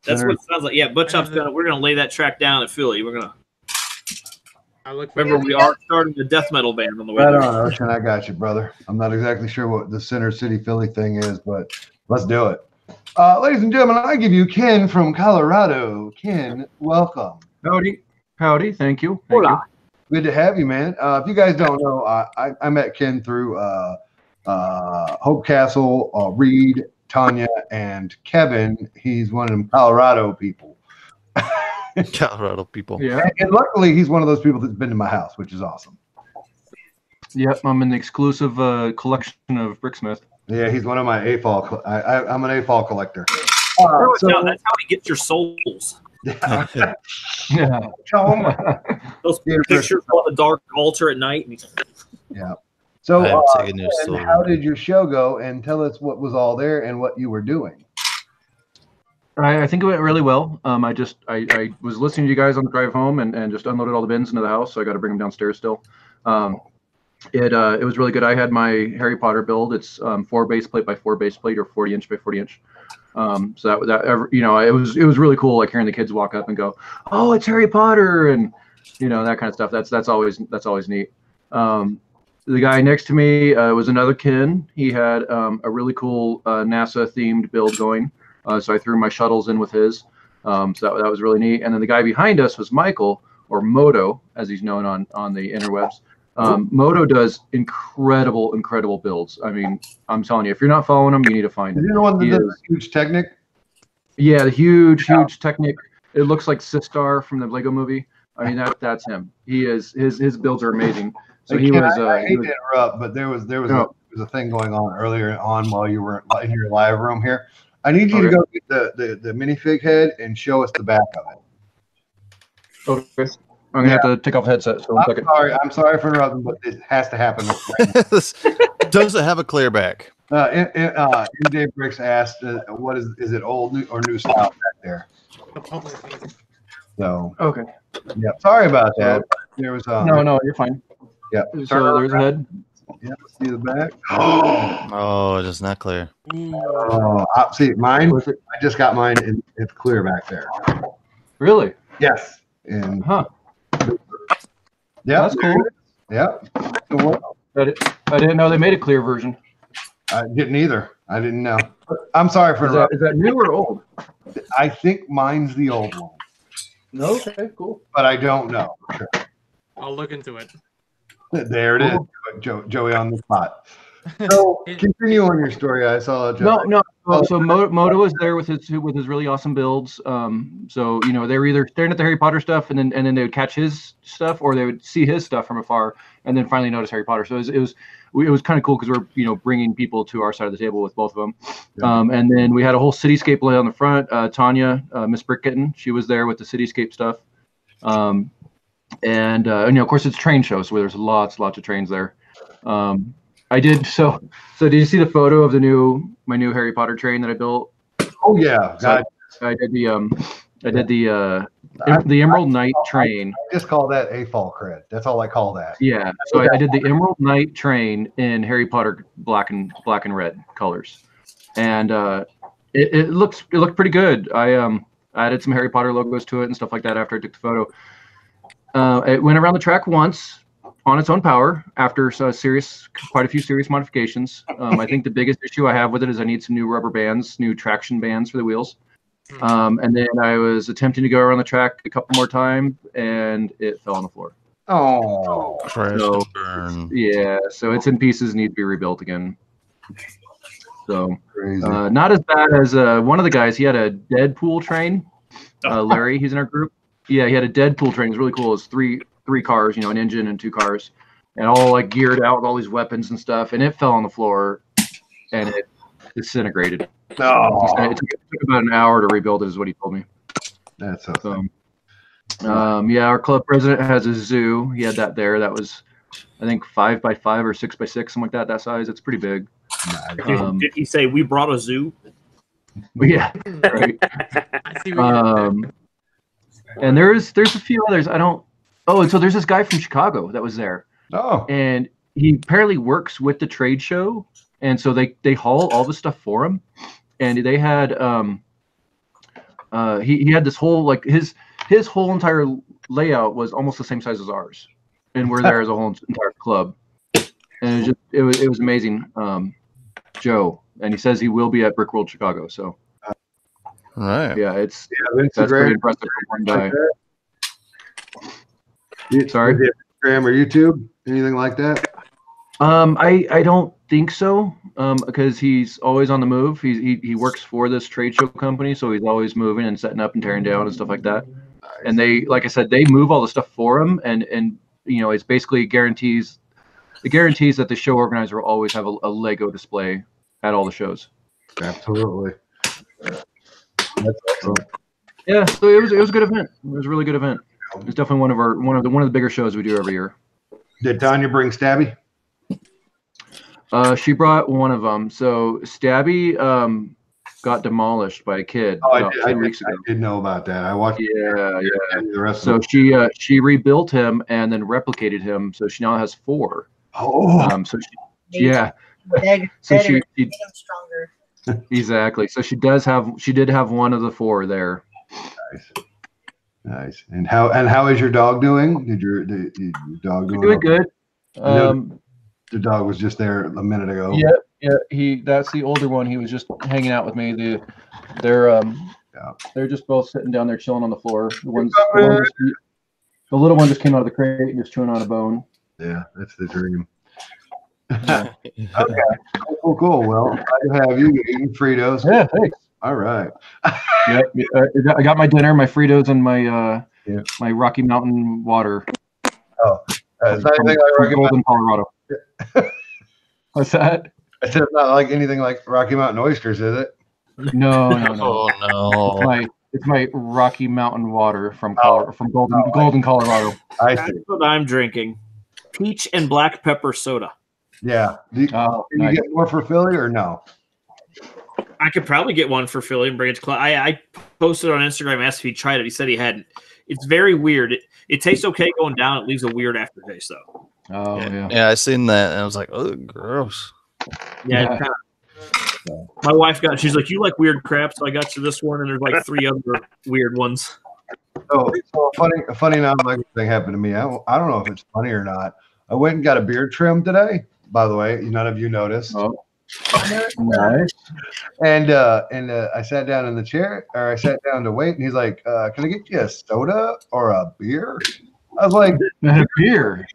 That's what it sounds like. Yeah, Buttchop's we're gonna lay that track down at Philly. We're gonna. Remember, we are starting the death metal band on the way. Right on, Ocean. I got you, brother. I'm not exactly sure what the Center City Philly thing is, but let's do it. Ladies and gentlemen, I give you Ken from Colorado. Ken, welcome. Howdy. Thank you. Hola. Good to have you, man. If you guys don't know, I met Ken through Hope Castle, Reed, Tanya, and Kevin. He's one of them Colorado people. Colorado people. Yeah. And luckily, he's one of those people that's been to my house, which is awesome. Yep, I'm an exclusive collection of Bricksmith. Yeah, he's one of my AFOL. I'm an AFOL collector. That's how he gets your souls. Yeah. Those pictures on the dark altar at night. Yeah. So, Ken, how did your show go? And tell us what was all there and what you were doing. I think it went really well. I was listening to you guys on the drive home and just unloaded all the bins into the house, so I got to bring them downstairs still. It was really good. I had my Harry Potter build. It's 4 base plate by 4 base plate or 40 inch by 40 inch. So it was really cool, like hearing the kids walk up and go, "Oh, it's Harry Potter," and that kind of stuff. That's always neat. The guy next to me was another Ken. He had a really cool NASA themed build going. So I threw my shuttles in with his. So that was really neat. And then the guy behind us was Michael, or Moto, as he's known on the interwebs. Moto does incredible builds. I mean, I'm telling you, if you're not following him, you need to find him. Is he the one that does the huge Technic? Yeah, the huge Technic. It looks like Sistar from the Lego movie. I mean, that's him. He is. His builds are amazing. So I hate to interrupt, but there was a thing going on earlier on while you were in your live room here. I need you to go get the minifig head and show us the back of it. Okay. I'm gonna have to take off the headset. So I'm sorry for interrupting, but it has to happen. Does it have a clear back? Dave Bricks asked, "What is it old or new style back there?" So okay. Yeah. Sorry about that. There was no, you're fine. Yeah. So there's a head. Yeah. See the back. Oh, it's not clear. See mine. I just got mine, and it's clear back there. Really? Yes. And yeah, that's cool. Yeah. I didn't know they made a clear version. I didn't either. I didn't know. I'm sorry for that. Is that new or old? I think mine's the old one. Okay, cool. But I don't know. Sure. I'll look into it. There it is, Joey on the spot. So continue on your story. I saw Joey. No. So Moto was there with his really awesome builds. So they were either staring at the Harry Potter stuff and then they would catch his stuff, or they would see his stuff from afar and then finally notice Harry Potter. So it was kind of cool because we're bringing people to our side of the table with both of them. Yeah. And then we had a whole cityscape lay on the front. Tanya, Miss Brick Kitten, she was there with the cityscape stuff. And of course it's a train show, so there's lots of trains there. I did so did you see the photo of my new Harry Potter train that I built? Oh yeah. So I did the Emerald Knight train. I just call that AFOL cred. That's all I call that. Yeah. So I did the Emerald Knight train in Harry Potter black and red colors. And it looked pretty good. I added some Harry Potter logos to it and stuff like that after I took the photo. It went around the track once on its own power after quite a few serious modifications. I think the biggest issue I have with it is I need some new rubber bands, new traction bands for the wheels. And then I was attempting to go around the track a couple more times and it fell on the floor. Oh, so, yeah. So it's in pieces, need to be rebuilt again. So not as bad as one of the guys. He had a Deadpool train. Larry, he's in our group. Yeah, he had a Deadpool train. It's really cool. It's three cars, an engine and 2 cars, and all like geared out with all these weapons and stuff. And it fell on the floor, and it disintegrated. No, it took about an hour to rebuild it, is what he told me. That's so. Yeah, our club president has a zoo. He had that there. That was, I think, 5x5 or 6x6, something like that. That size. It's pretty big. Did he say we brought a zoo? Yeah. Right. I see what you're saying. And there's a few others. I don't. Oh, and so there's this guy from Chicago that was there. Oh. And he apparently works with the trade show, and so they haul all the stuff for him. And they had he had this whole, like, his whole entire layout was almost the same size as ours, and we're there as a whole entire club. And it was amazing. Joe, and he says he will be at Brick World Chicago. So, All right. yeah, that's Instagram, pretty impressive for one guy. Sorry? Instagram or YouTube, anything like that? I don't think so. Because he's always on the move. He works for this trade show company, so he's always moving and setting up and tearing down and stuff like that. And they, like I said, they move all the stuff for him, and you know, it's basically guarantees that the show organizer will always have a Lego display at all the shows. Absolutely. That's excellent. Yeah, so it was a good event. It was a really good event. It was definitely one of the bigger shows we do every year. Did Tanya bring Stabby? She brought one of them. So Stabby got demolished by a kid about 2 weeks ago. I did know about that. I watched. Yeah. The rest So of she rebuilt him and then replicated him. So she now has 4. Oh. So yeah. Beg, So better, she make him stronger. exactly. So she did have one of the 4 there. Nice. And how is your dog doing? Did your dog Doing good. The dog was just there a minute ago. Yeah. That's the older one. He was just hanging out with me. They're just both sitting down there chilling on the floor. The little one just came out of the crate and just chewing on a bone. Yeah, that's the dream. Okay. Cool. Well, I have you eating Fritos. Yeah, thanks. All right. Yep. I got my dinner, my Fritos, and my Rocky Mountain water. Oh, it's not anything like Rocky Golden, Mountain. Colorado. What's that? I said it's not like anything like Rocky Mountain oysters, is it? No. Oh no. It's my Rocky Mountain water from Golden, Colorado. I That's see. what I'm drinking. Peach and black pepper soda. Yeah. Can you Nice. get more for Philly or no? I could probably get one for Philly and bring it to class. I posted on Instagram, asked if he tried it. He said he hadn't. It's very weird. It tastes okay going down. It leaves a weird aftertaste, though. Oh yeah. Yeah, I seen that and I was like, oh, gross. Yeah. It's kinda, my wife she's like, you like weird crap, so I got you this one, and there's like 3 other weird ones. So a funny non-Lego thing happened to me. I don't know if it's funny or not. I went and got a beard trim today. By the way, none of you noticed. Oh, nice. And I sat down in the chair, or I sat down to wait, and he's like, "Can I get you a soda or a beer?" I was like, "Beer."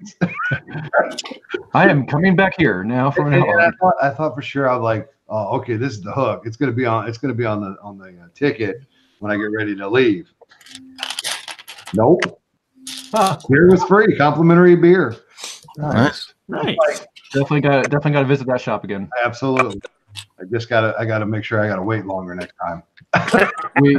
I am coming back here now for an hour. I thought for sure I was like, "Oh, okay, this is the hook. It's gonna be on. It's gonna be on the ticket when I get ready to leave." Nope. Beer was free, complimentary beer. Nice. Definitely got to visit that shop again. Absolutely. I gotta make sure I gotta wait longer next time. We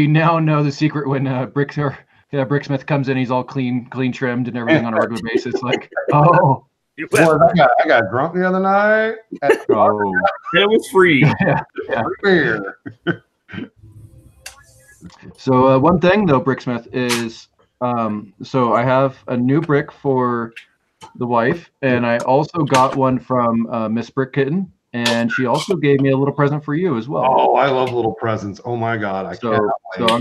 now know the secret when Bricksmith comes in. He's all clean trimmed and everything on a regular basis. Like, oh, Boy, I got drunk the other night. It was free. Yeah. Beer. So one thing though, Bricksmith is so I have a new brick for the wife, and I also got one from Miss Brick Kitten, and she also gave me a little present for you as well. Oh, I love little presents. Oh my God, I can't So wait. I'm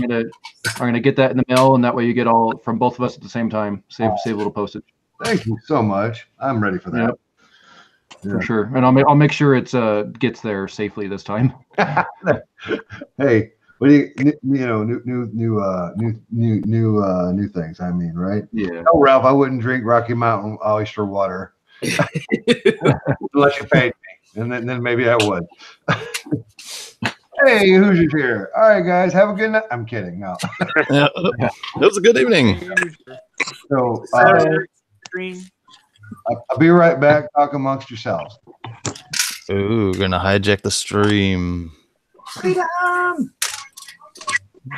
gonna get that in the mail, and that way you get all from both of us at the same time. Save a little postage. Thank you so much. I'm ready for that. Yep. Yeah. For sure, and I'll make sure it's gets there safely this time. Hey, what do new things? I mean, right? Yeah. No, Ralph, I wouldn't drink Rocky Mountain oyster water unless you paid me, and then maybe I would. Hey, who's here? All right, guys, have a good night. I'm kidding. No. Yeah, it was a good evening. So I'll be right back. Talk amongst yourselves. Ooh, gonna hijack the stream. Freedom!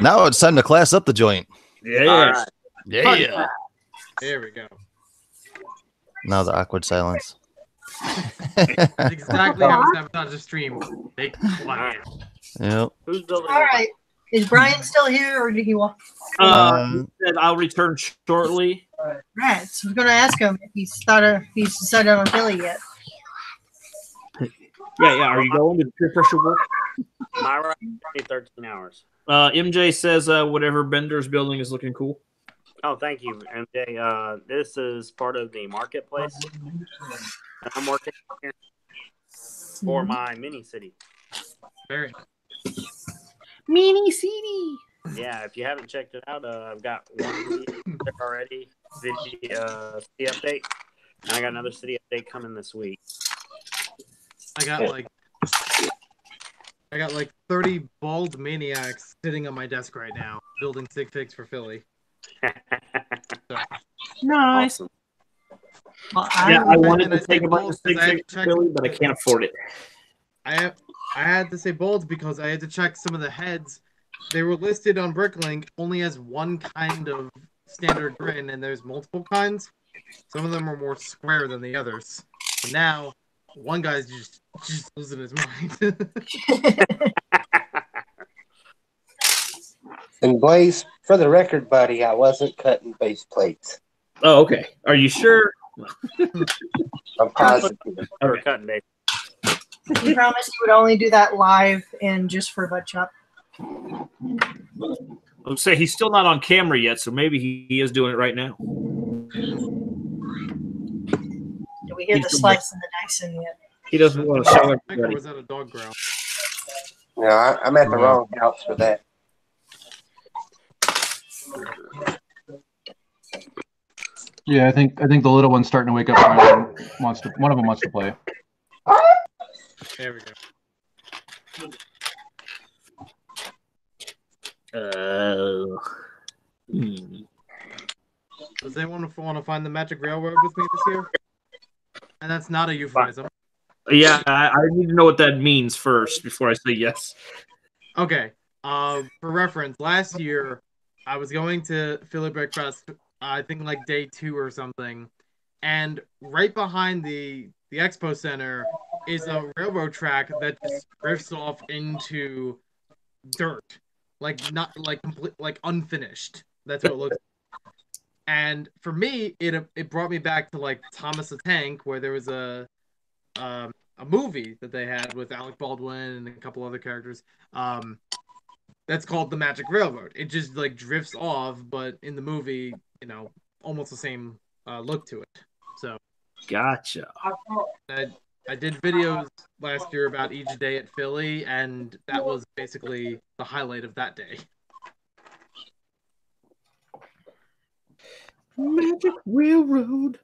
Now it's time to class up the joint. Yeah. All right. Yeah. There we go. Now the awkward silence. That's exactly how Sabotage the stream. They quiet. Yep. Who's building? All right. Is Brian still here, or did he walk? He said I'll return shortly. Rats. I was going to ask him if he's decided on Philly yet. Yeah. Are you going to peer pressure work? Myra, 13 hours. MJ says whatever Bender's building is looking cool. Oh, thank you, MJ. This is part of the marketplace. I'm working here for my mini city. Very. Mini CD. Yeah, if you haven't checked it out, I've got one video there already, city update, and I got another city update coming this week. I got like 30 bald maniacs sitting on my desk right now, building sig figs for Philly. Nice. Awesome. Well, I wanted to say take a bunch of bold six because I had to check- Philly, but I can't afford it. I had to say bold because I had to check some of the heads. They were listed on Bricklink only as one kind of standard grin, and there's multiple kinds. Some of them are more square than the others. But now, one guy's just losing his mind. And Blaze, for the record, buddy, I wasn't cutting base plates. Oh, okay. Are you sure? I'm positive. We're cutting, Dave. he promised he would only do that live and just for butt chop. I'll say he's still not on camera yet, so maybe he is doing it right now. Do we hear the slice and the dicing yet? He doesn't want to show Or everybody. was that a dog growl? No, I'm at the wrong house for that. Yeah, I think the little one's starting to wake up. One of them wants to play. There we go. Does anyone want to find the Magic Railroad with me this year? And that's not a euphemism. Yeah, I need to know what that means first before I say yes. Okay. For reference, last year I was going to Philly Brick Fest, I think like day 2 or something, and right behind the expo center is a railroad track that just drifts off into dirt, like not like complete, like unfinished. That's what it looks like. And for me, it brought me back to like Thomas the Tank, where there was a movie that they had with Alec Baldwin and a couple other characters. That's called The Magic Railroad. It just like drifts off, but in the movie, you know, almost the same look to it. So Gotcha. I did videos last year about each day at Philly, and that was basically the highlight of that day. Magic Railroad.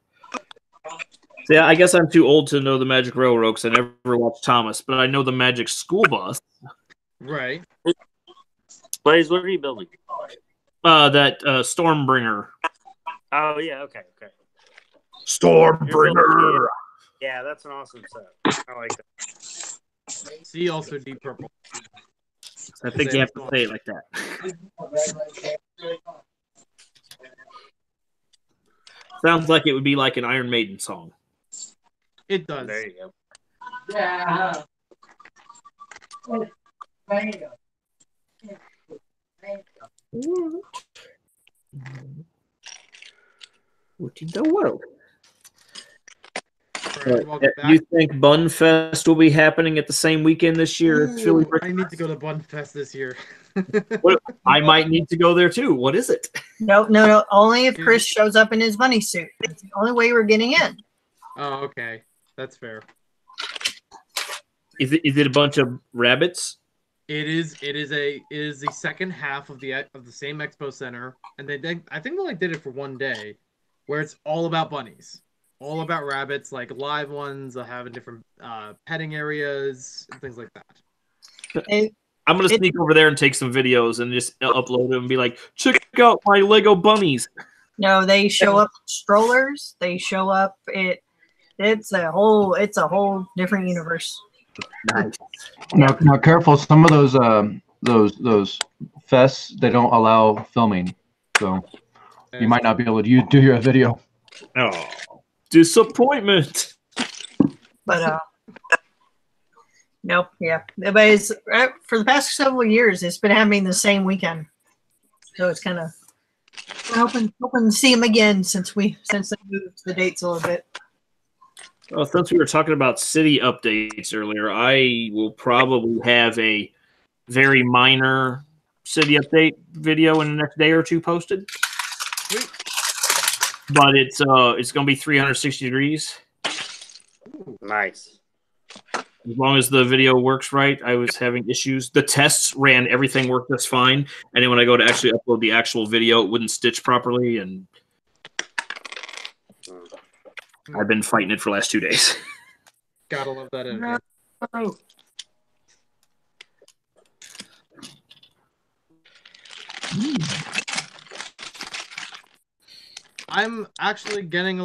So, yeah, I guess I'm too old to know the Magic Railroad because I never watched Thomas, but I know the Magic School Bus. Right. Blaze, what are you building? That Stormbringer. Oh, yeah, okay. Stormbringer. Yeah, that's an awesome set. I like that. See also Deep Purple. I think you have to say it like that. Sounds like it would be like an Iron Maiden song. It does. There you go. Yeah. What in the world? Right, welcome back. You think Bun Fest will be happening at the same weekend this year? It's Philly Ooh, I need to go to Bun Fest this year. I might need to go there too. What is it? No. Only if Chris shows up in his bunny suit. That's the only way we're getting in. Oh, okay. That's fair. Is it a bunch of rabbits? It is the second half of the same expo center, and I think they like did it for one day, where it's all about bunnies, all about rabbits, like live ones that have different petting areas and things like that. I'm gonna sneak over there and take some videos and just upload them and be like, check out my Lego bunnies. No, they show up strollers. They show up. It's a whole different universe. Nice. Now careful. Some of those those fests, they don't allow filming, so you might not be able to do your video. Oh, disappointment. But nope, yeah. But it's for the past several years, it's been happening the same weekend, so it's kind of hoping to see them again since they moved the dates a little bit. Well, since we were talking about city updates earlier, I will probably have a very minor city update video in the next day or two posted. But it's going to be 360 degrees. Nice. As long as the video works right. I was having issues. The tests ran, everything worked just fine. And then when I go to actually upload the actual video, it wouldn't stitch properly. And I've been fighting it for the last 2 days. Gotta love that energy. I'm actually going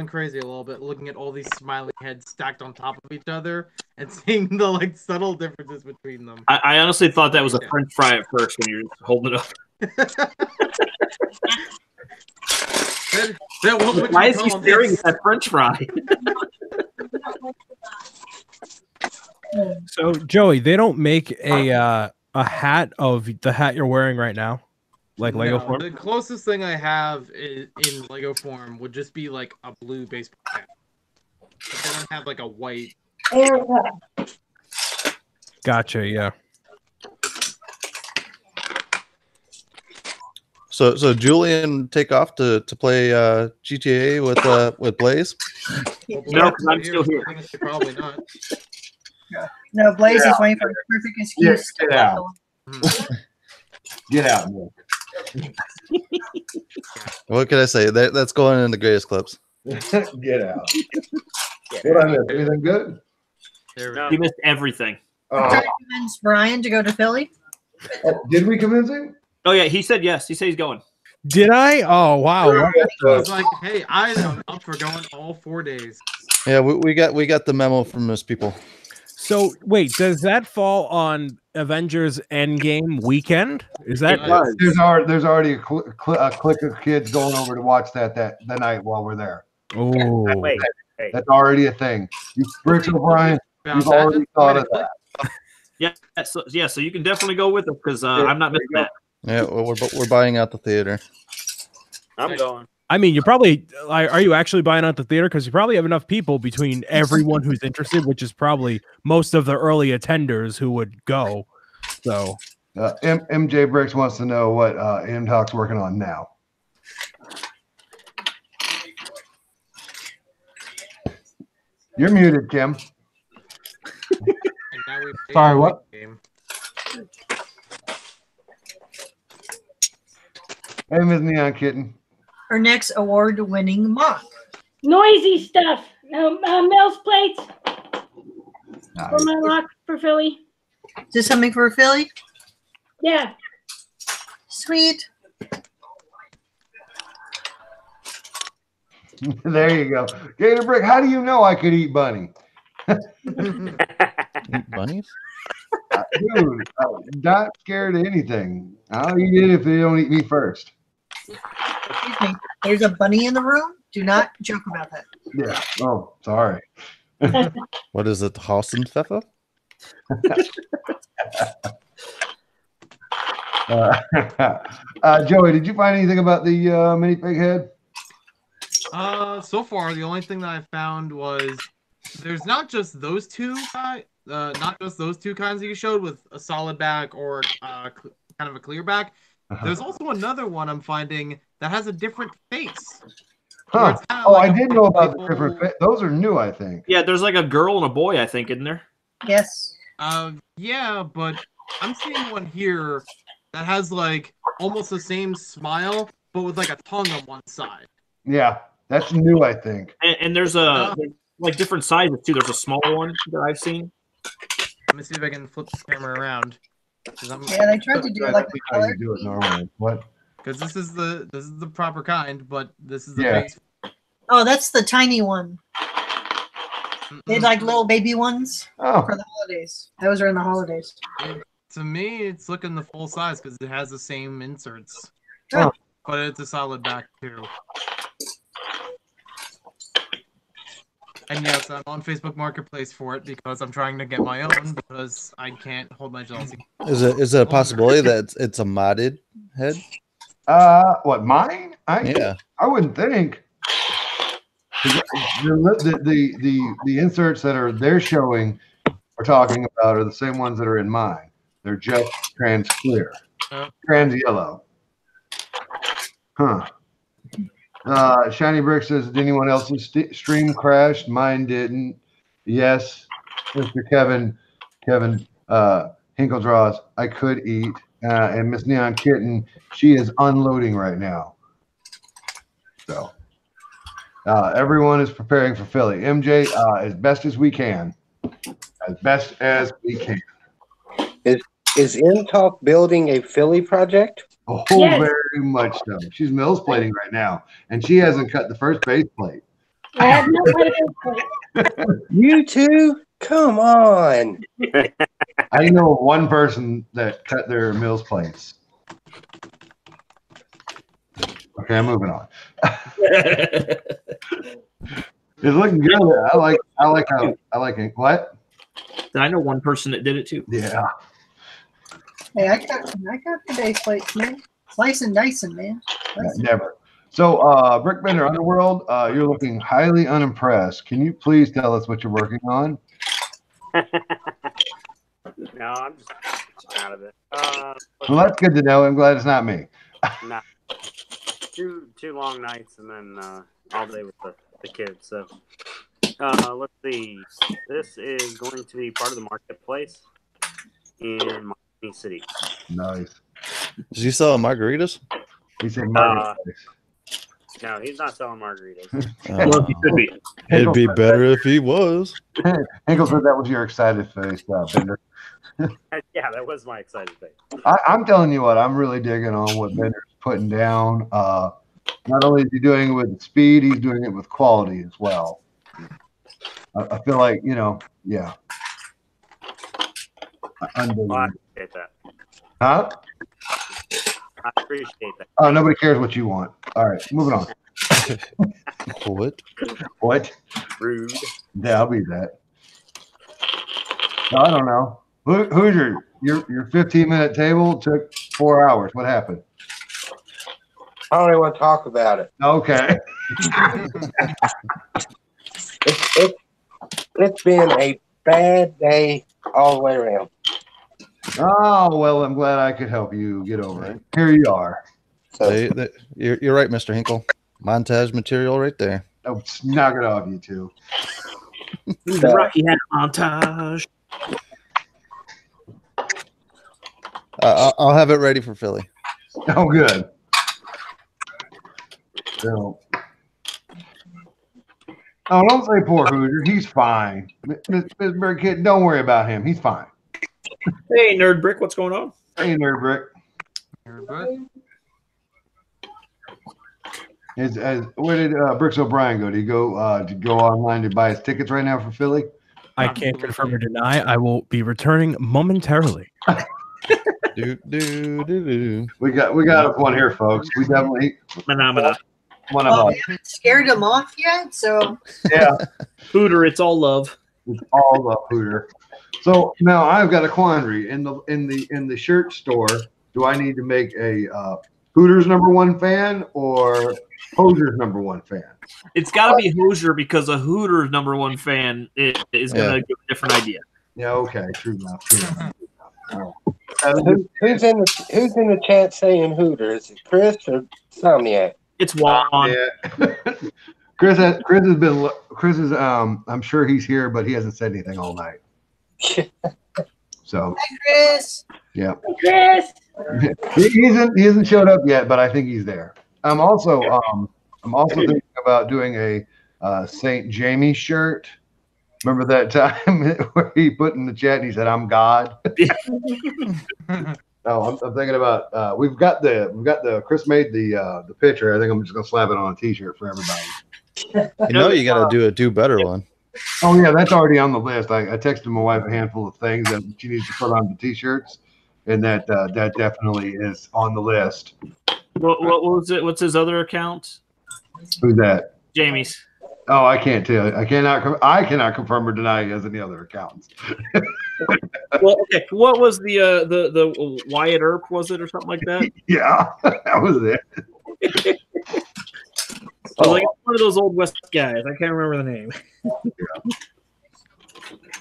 crazy a little bit looking at all these smiley heads stacked on top of each other and seeing the like subtle differences between them. I honestly thought that was a French fry at first when you're holding it up. Why is he staring at that French fry? So Joey, they don't make a hat of the hat you're wearing right now, like Lego form. The closest thing I have in Lego form would just be like a blue baseball cap. But they don't have like a white. Gotcha. Yeah. So Julian take off to play GTA with Blaze? No, because I'm still here. Probably not. No, Blaze is waiting for a perfect excuse. Get out. Get out, man. What can I say? That's going in the greatest clips. Get out. What I missed? Anything good? You missed everything. I'm trying to convince Brian to go to Philly. Did we convince him? Oh yeah, he said yes. He said he's going. Did I? Oh wow. I was like, hey, I'm up for going all 4 days. Yeah, we got the memo from those people. So wait, does that fall on Avengers Endgame weekend? Is that there's already a clique of kids going over to watch that the night while we're there. Oh, Wait. That's already a thing. You Bricks O'Brien, you've already thought of that. Yeah, so you can definitely go with us because I'm not missing that. Yeah, we're buying out the theater. I'm going. I mean, you're probably are you actually buying out the theater? Because you probably have enough people between everyone who's interested, which is probably most of the early attenders who would go. So MJ Bricks wants to know what M-Talk's working on now. You're muted, Kim. Sorry, what? Hey, Ms. Neon Kitten. Her next award-winning mock. Noisy stuff. Mills plates for my lock for Philly. Is this something for Philly? Yeah. Sweet. There you go. Gator Brick, how do you know I could eat bunny? Eat bunnies? Dude, not scared of anything. I'll eat it if they don't eat me first. Excuse me. There's a bunny in the room. Do not joke about that. Yeah. Oh, sorry. What is it, Hassenpfeffer? Joey, did you find anything about the minifig head? So far, the only thing that I found was there's not just those two kinds that you showed with a solid back or kind of a clear back. There's also another one I'm finding that has a different face. Huh. Oh, I did know about the different face. Those are new, I think. Yeah, there's like a girl and a boy, I think, isn't there? Yes. Yeah, but I'm seeing one here that has like almost the same smile, but with like a tongue on one side. Yeah, that's new, I think. And there's like different sizes too. There's a smaller one that I've seen. Let me see if I can flip the camera around. Yeah, they tried to do it like the how you do it normally. What? Because this is the proper kind, but this is the face. Oh, that's the tiny one. They had like little baby ones for the holidays. Those are in the holidays. To me, it's looking the full size because it has the same inserts. Oh. But it's a solid back too. And yes, I'm on Facebook Marketplace for it because I'm trying to get my own because I can't hold my jealousy. Is it a possibility that it's a modded head? What, mine? Yeah. I wouldn't think. The inserts that they're showing or talking about are the same ones that are in mine. They're just trans clear, trans yellow. Huh. Shiny Brick says, did anyone else's stream crashed? Mine didn't. Yes, Mr. Kevin Hinkle draws. I could eat. And Miss Neon Kitten, she is unloading right now. So everyone is preparing for Philly. MJ, as best as we can. As best as we can. Is InTalk building a Philly project? Oh, Yes. very much so. She's mills plating right now, and she hasn't cut the first base plate. I have no idea. You two? Come on. I know of one person that cut their mills plates. Okay, I'm moving on. It's looking good. I like it. What? I know one person that did it too. Yeah. Hey, I got the base plates, man. Slice and dicing, man. Never. So, Brickbender Underworld, you're looking highly unimpressed. Can you please tell us what you're working on? No, I'm just out of it. Well, that's good to know. I'm glad it's not me. Nah. Two long nights and then all day with the kids. So let's see. This is going to be part of the marketplace in Miami City. Nice. Did you sell margaritas? He said marketplace. No, he's not selling margaritas. Well, he could be. It'd be better if he was. Hinkle said that was your excited face, Bender. Yeah, that was my excited face. I'm telling you what, I'm really digging on what Bender's putting down. Not only is he doing it with speed, he's doing it with quality as well. I feel like, yeah. Unbelievable. Well, I appreciate that. Huh? I appreciate that. Oh, nobody cares what you want. All right, moving on. What? What? Rude. Yeah, I'll be that. No, I don't know. Who's your 15-minute table took 4 hours. What happened? I don't even want to talk about it. Okay. It's been a bad day all the way around. Oh, well, I'm glad I could help you get over it. Here you are. So, You're right, Mr. Hinkle. Montage material right there. Oh, knock it off, you two. Rocky had a montage. I'll have it ready for Philly. Oh, good. So, oh, don't say poor Hoosier. He's fine. Miss Bird Kid, don't worry about him. He's fine. Hey, Nerd Brick, what's going on? Hey, Nerd Brick. Where did Bricks O'Brien go? Did he go online to buy his tickets right now for Philly? I can't confirm or deny. I will be returning momentarily. We got one here, folks. We definitely Phenomena. one of us. We haven't scared him off yet, so Yeah, Hooter, it's all love. it's all the Hooter. So now I've got a quandary in the shirt store. Do I need to make a Hooters #1 fan or Hoosiers #1 fan? It's got to be Hoosier because a Hooters #1 fan is going to give a different idea. Yeah, okay, true enough. True enough. who's in the chat saying Hooter? Is it Chris or Somniac? It's Juan. Yeah. Chris is I'm sure he's here, but he hasn't said anything all night. So hi, Chris. yeah. Chris. He hasn't showed up yet, but I think he's there. I'm also thinking about doing a St. Jamie shirt. Remember that time where he put in the chat and he said, "I'm God." No, I'm thinking about we've got the Chris made the picture. I think I'm just gonna slap it on a T-shirt for everybody. You got to do better one. Oh yeah, that's already on the list. I texted my wife a handful of things that she needs to put on the T-shirts. and that that definitely is on the list. What was it? What's his other account? Who's that? Jamie's. Oh, I can't tell you. I cannot confirm or deny he has any other accounts. Well, okay. What was the Wyatt Earp? Was it or something like that? Yeah, that was it. I was like one of those old West guys. I can't remember the name.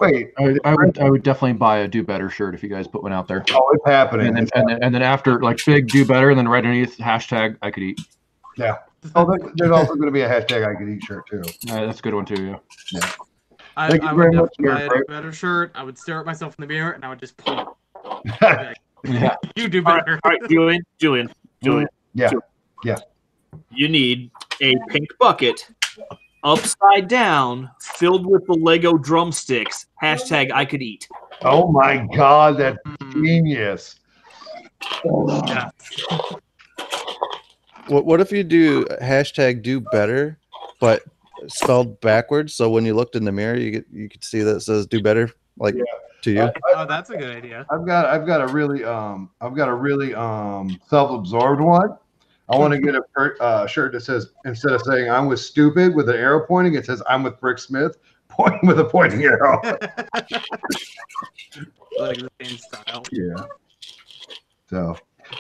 Wait, I would definitely buy a Do Better shirt if you guys put one out there. Oh, it's happening. And then after, like, big Do Better, and then right underneath, hashtag I could eat. Yeah. Oh, there's also going to be a hashtag I could eat shirt too. That's a good one too. Yeah. Thank you I very would much, buy Gary. a better shirt. I would stare at myself in the mirror and I would just point. Yeah. You do All right, better. all right, Julian. Yeah. You need a pink bucket, upside down, filled with the Lego drumsticks. Hashtag I could eat. Oh my God, that's genius. Yeah. What if you do hashtag do better, but spelled backwards? So when you looked in the mirror, you could see that it says do better, like to you. Oh, that's a good idea. I've got a really self-absorbed one. I want to get a shirt that says, instead of saying I'm with stupid with an arrow pointing, it says I'm with Brick Smith pointing with a pointing arrow. Like the same style. Yeah. So,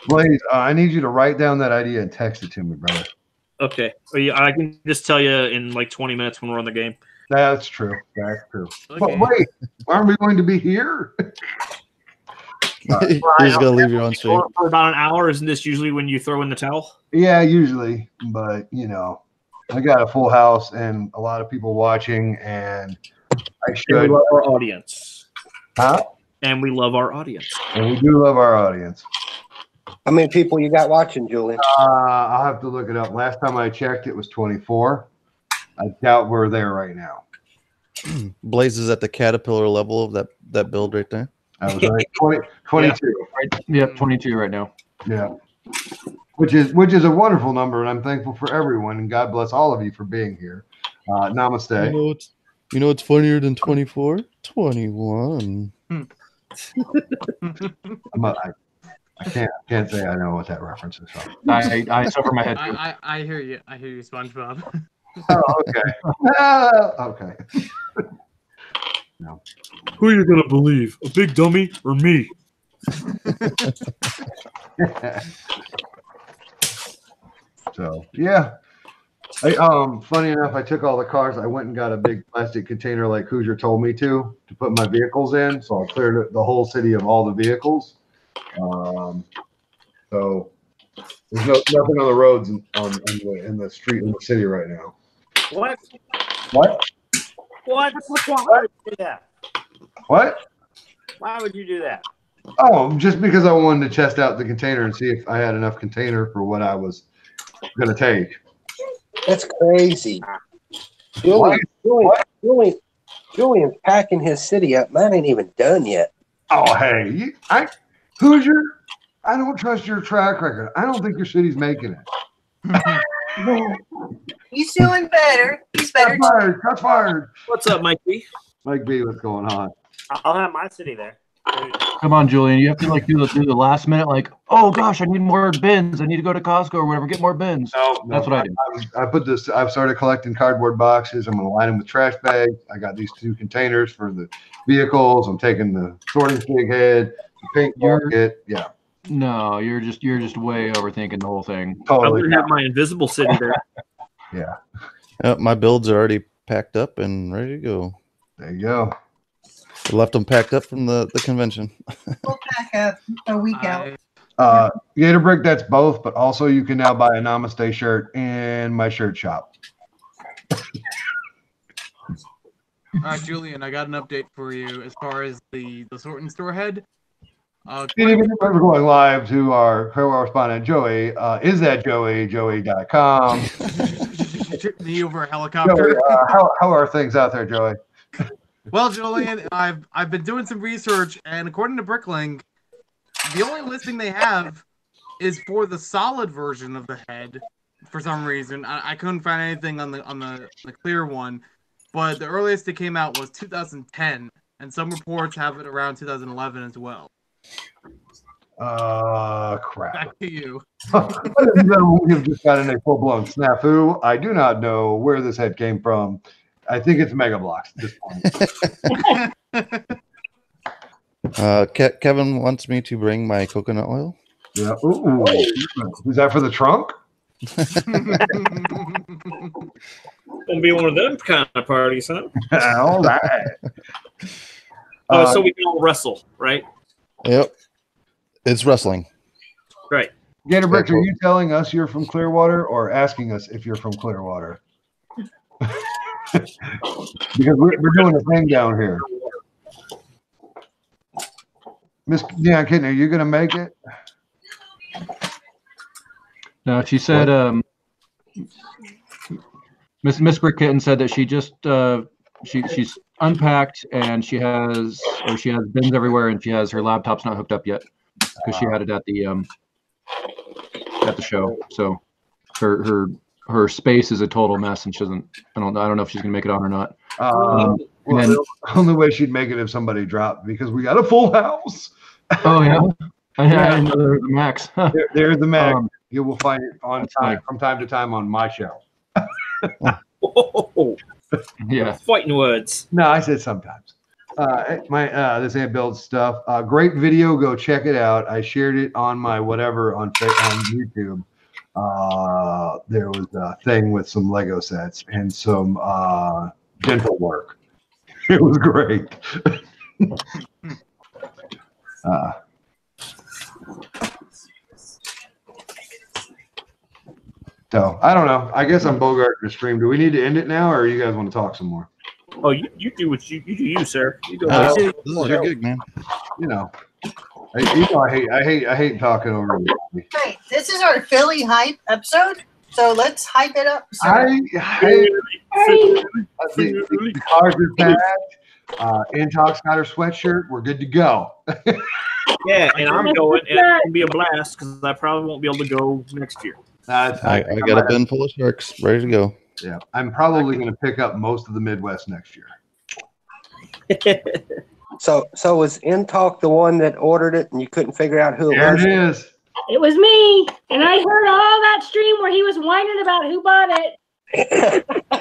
Blaze, I need you to write down that idea and text it to me, brother. Okay. I can just tell you in like 20 minutes when we're on the game. That's true. That's true. Okay. But wait, aren't we going to be here? You're just gonna leave your own stream. For about an hour. Isn't this usually when you throw in the towel? Yeah, usually, but you know, I got a full house and a lot of people watching, and I And we should. love our audience. Huh? And we love our audience. And we do love our audience. How many people you got watching, Julian? I'll have to look it up. Last time I checked, it was 24. I doubt we're there right now. Blaze is at the caterpillar level of that build right there. I was like 22. Yep, 22 right now. Yeah. Which is a wonderful number, and I'm thankful for everyone, and God bless all of you for being here. Namaste. You know what's funnier than 24? 21. I can't say I know what that reference is from. I suffer my head too. I hear you. I hear you, SpongeBob. Oh, okay. Okay. No. Who are you gonna believe? A big dummy or me? So yeah. Funny enough, I took all the cars. I went and got a big plastic container like Hoosier told me to put my vehicles in. So I cleared the whole city of all the vehicles. So there's nothing on the roads in the street in the city right now. What? What? What? Why would you do that? What? Why would you do that? Oh, just because I wanted to test out the container and see if I had enough container for what I was going to take. That's crazy. Julian's packing his city up. Mine ain't even done yet. Oh, hey, Hoosier, I don't trust your track record. I don't think your city's making it. He's doing better. He's better. Shots fired. What's up, Mike B? Mike B, what's going on? I'll have my city there. Come on, Julian. You have to like do the last minute, like, oh gosh, I need more bins. I need to go to Costco or whatever, get more bins. No, That's what I do. I've started collecting cardboard boxes. I'm going to line them with trash bags. I got these 2 containers for the vehicles. I'm taking the sorting stick head, the paint bucket. Yeah. No, you're just way overthinking the whole thing. I Totally. would have my invisible city there. Yeah. My builds are already packed up and ready to go. There you go. I left them packed up from the convention. We'll pack up a week out. Gator Brick, that's both, but also you can now buy a Namaste shirt in my shirt shop. All right, Julian, I got an update for you as far as the sorting store head. We're going live to our correspondent Joey. Is that Joey? Joey.com. Me over a helicopter. Joey, how are things out there, Joey? Well, Julian, I've been doing some research, and according to Bricklink, the only listing they have is for the solid version of the head. For some reason, I couldn't find anything on the clear one, but the earliest it came out was 2010, and some reports have it around 2011 as well. Crap. Back to you. We have just gotten a full-blown snafu. I do not know where this head came from. I think it's Mega Bloks at this point. Kevin wants me to bring my coconut oil. Yeah. Ooh. Is that for the trunk? Gonna be one of them kind of parties, huh? All right. So we can all wrestle, right? Yep. It's wrestling. Right. Gator Bricks, are you telling us you're from Clearwater or asking us if you're from Clearwater? Because we're doing a thing down here. Miss Neon Kitten, are you going to make it? No, she said, Miss Brick Kitten said that she just she's unpacked and she has bins everywhere and she has her laptop's not hooked up yet because she had it at the show. So her space is a total mess and she doesn't. I don't know if she's gonna make it on or not. Well, the only way she'd make it if somebody dropped because we got a full house. Oh yeah, I didn't know there was a Max. There's the Max. You will find it on time from time to time on my show. Yeah, fighting words. No, I said sometimes. This Ant Build stuff. Great video. Go check it out. I shared it on my whatever on YouTube. There was a thing with some Lego sets and some dental work. It was great. So I don't know. I guess I'm Bogart the stream. Do we need to end it now, or you guys want to talk some more? Oh, you do what you do, sir. You go. This is your gig, man. You know, I hate talking over you. Right. This is our Philly hype episode, so let's hype it up. The cars are packed. Intox got her sweatshirt. We're good to go. Yeah, and I'm going, and it's gonna be a blast because I probably won't be able to go next year. I got a bin full of sharks ready to go. Yeah, I'm probably going to pick up most of the Midwest next year. So was Intalk the one that ordered it and you couldn't figure out who it There was? it is. It was me, and I heard all that stream where he was whining about who bought it.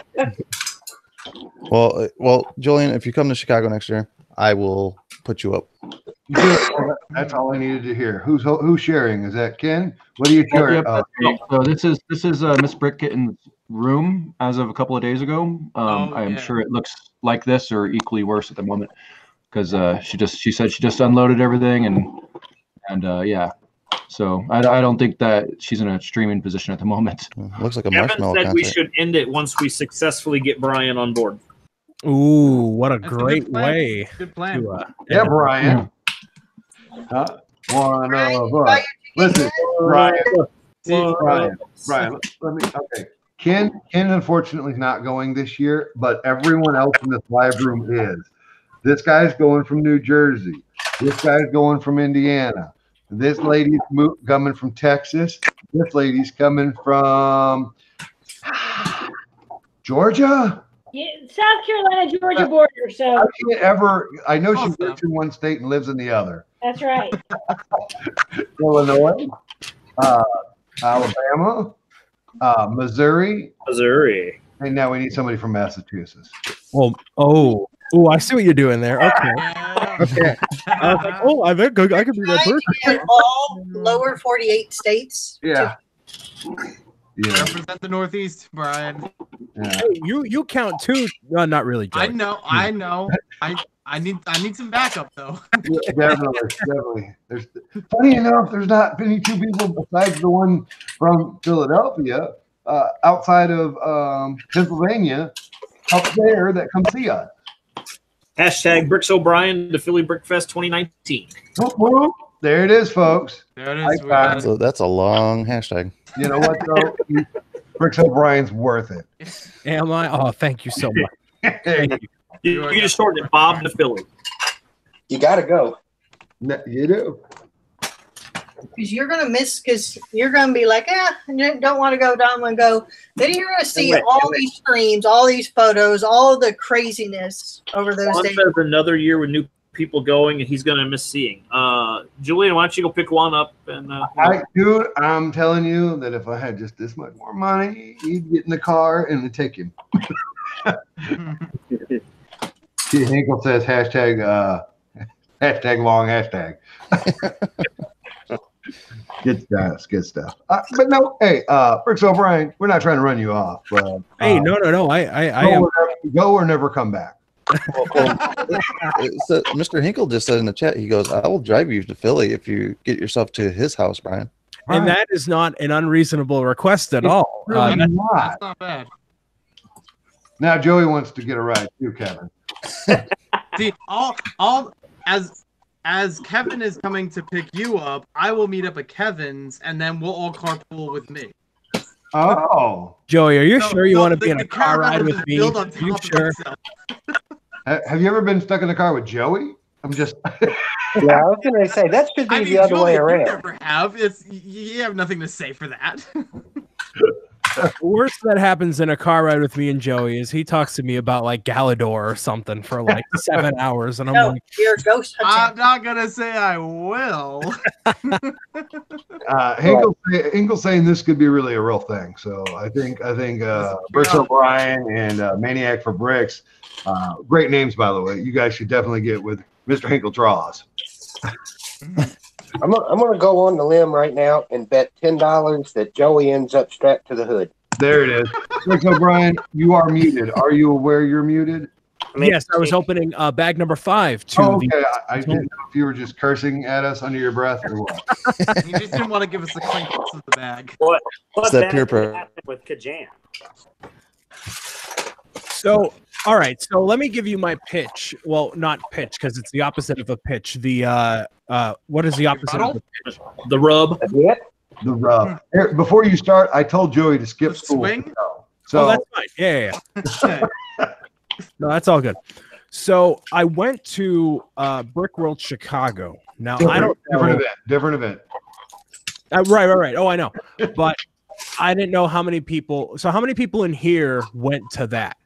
Well, Julian, if you come to Chicago next year, I will put you up. That's all I needed to hear. Who's sharing? Is that Ken? What are you sharing? So this is Miss Brick Kitten's room as of a couple of days ago. I am sure it looks like this or equally worse at the moment because she said she just unloaded everything and yeah. So I don't think that she's in a streaming position at the moment. Looks like a Kevin marshmallow said concert. we should end it once we successfully get Brian on board. Ooh, what a That's a great good plan. way. Good plan. To, Yeah, Brian. One of us. Listen, Brian. Brian. Let me. Okay. Ken unfortunately is not going this year, but everyone else in this live room is. This guy's going from New Jersey. This guy's going from Indiana. This lady's coming from Texas. This lady's coming from Georgia. Yeah, South Carolina, Georgia border. So I can't ever. I know she works in one state and lives in the other. that's right. Illinois, Alabama, Missouri, and now we need somebody from Massachusetts. Well, I see what you're doing there. Okay. I was like, I think I could be that person. In all lower 48 states. Yeah. Yeah. Represent the Northeast, Brian. Yeah. Hey, you count too. No, not really. Joey. I know. I need some backup though. Definitely. There's funny enough, there's not many two people besides the one from Philadelphia, outside of Pennsylvania, up there that come see us. Hashtag Bricks O'Brien to Philly Brick Fest 2019. There it is, folks. There it is. That's a long hashtag. You know what though? Bricks O'Brien's worth it. Am I? Oh, thank you so much. Thank you. You just shortened it, Bob to Philly. You gotta go. You do. Because you're going to miss, because you're going to be like, don't want to go, don't want to go. Then you're going to see all these streams, all these photos, all the craziness over those days. There's another year with new people going, and he's going to miss seeing. Julian, why don't you go pick one up? And Dude, I'm telling you that if I had just this much more money, you'd get in the car and we'd take him. Hinkle says hashtag long hashtag. Good stuff. Good stuff. But no, hey, Bricks O'Brien, we're not trying to run you off. But, hey, no. Go or never come back. So Mr. Hinkle just said in the chat, he goes, I will drive you to Philly if you get yourself to his house, Brian. And that is not an unreasonable request at all. Really that's not bad. Now Joey wants to get a ride too, Kevin. See, as Kevin is coming to pick you up, I will meet up at Kevin's, and then we'll all carpool with me. Oh, Joey, are you sure you want to be in a car ride with me? Are you sure? Have you ever been stuck in a car with Joey? I'm just. Yeah, I was going to say that should be the other way around. You never have. You have nothing to say for that. The worst that happens in a car ride with me and Joey is he talks to me about like Galador or something for like 7 hours, and I'm like, you're ghost hunting. I'm not gonna say I will. Hinkle's saying this could be really a real thing. So I think Bricks O'Brien and Maniac for Bricks, great names by the way. You guys should definitely get with Mr. Hinkle Draws. I'm gonna go on the limb right now and bet $10 that Joey ends up strapped to the hood. There it is. Bricks O'Brien, you are muted. Are you aware you're muted? Yes, I was opening bag number 5. Okay, I didn't know if you were just cursing at us under your breath or what. You just didn't want to give us the clinkers of the bag. What that peer happened with Kajam? So, all right. So let me give you my pitch. Well, not pitch because it's the opposite of a pitch. The what is the opposite of a pitch? The rub. The rub. Here, before you start, I told Joey to skip school. Swing? So that's fine. Yeah. No, that's all good. So I went to Brick World Chicago. Now I don't know. Different event. Right. Oh, I know. But I didn't know how many people. So how many people in here went to that?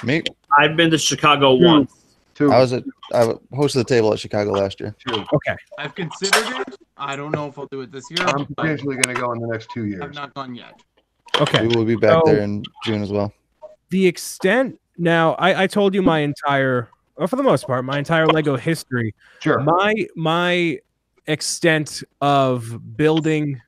Me. I've been to Chicago once. I hosted the table at Chicago last year. Okay. I've considered it. I don't know if I'll do it this year. I'm potentially going to go in the next 2 years. I've not gone yet. Okay. We will be back there in June as well. The extent. Now, I told you my entire, well, for the most part, my entire Lego history. Sure. My extent of building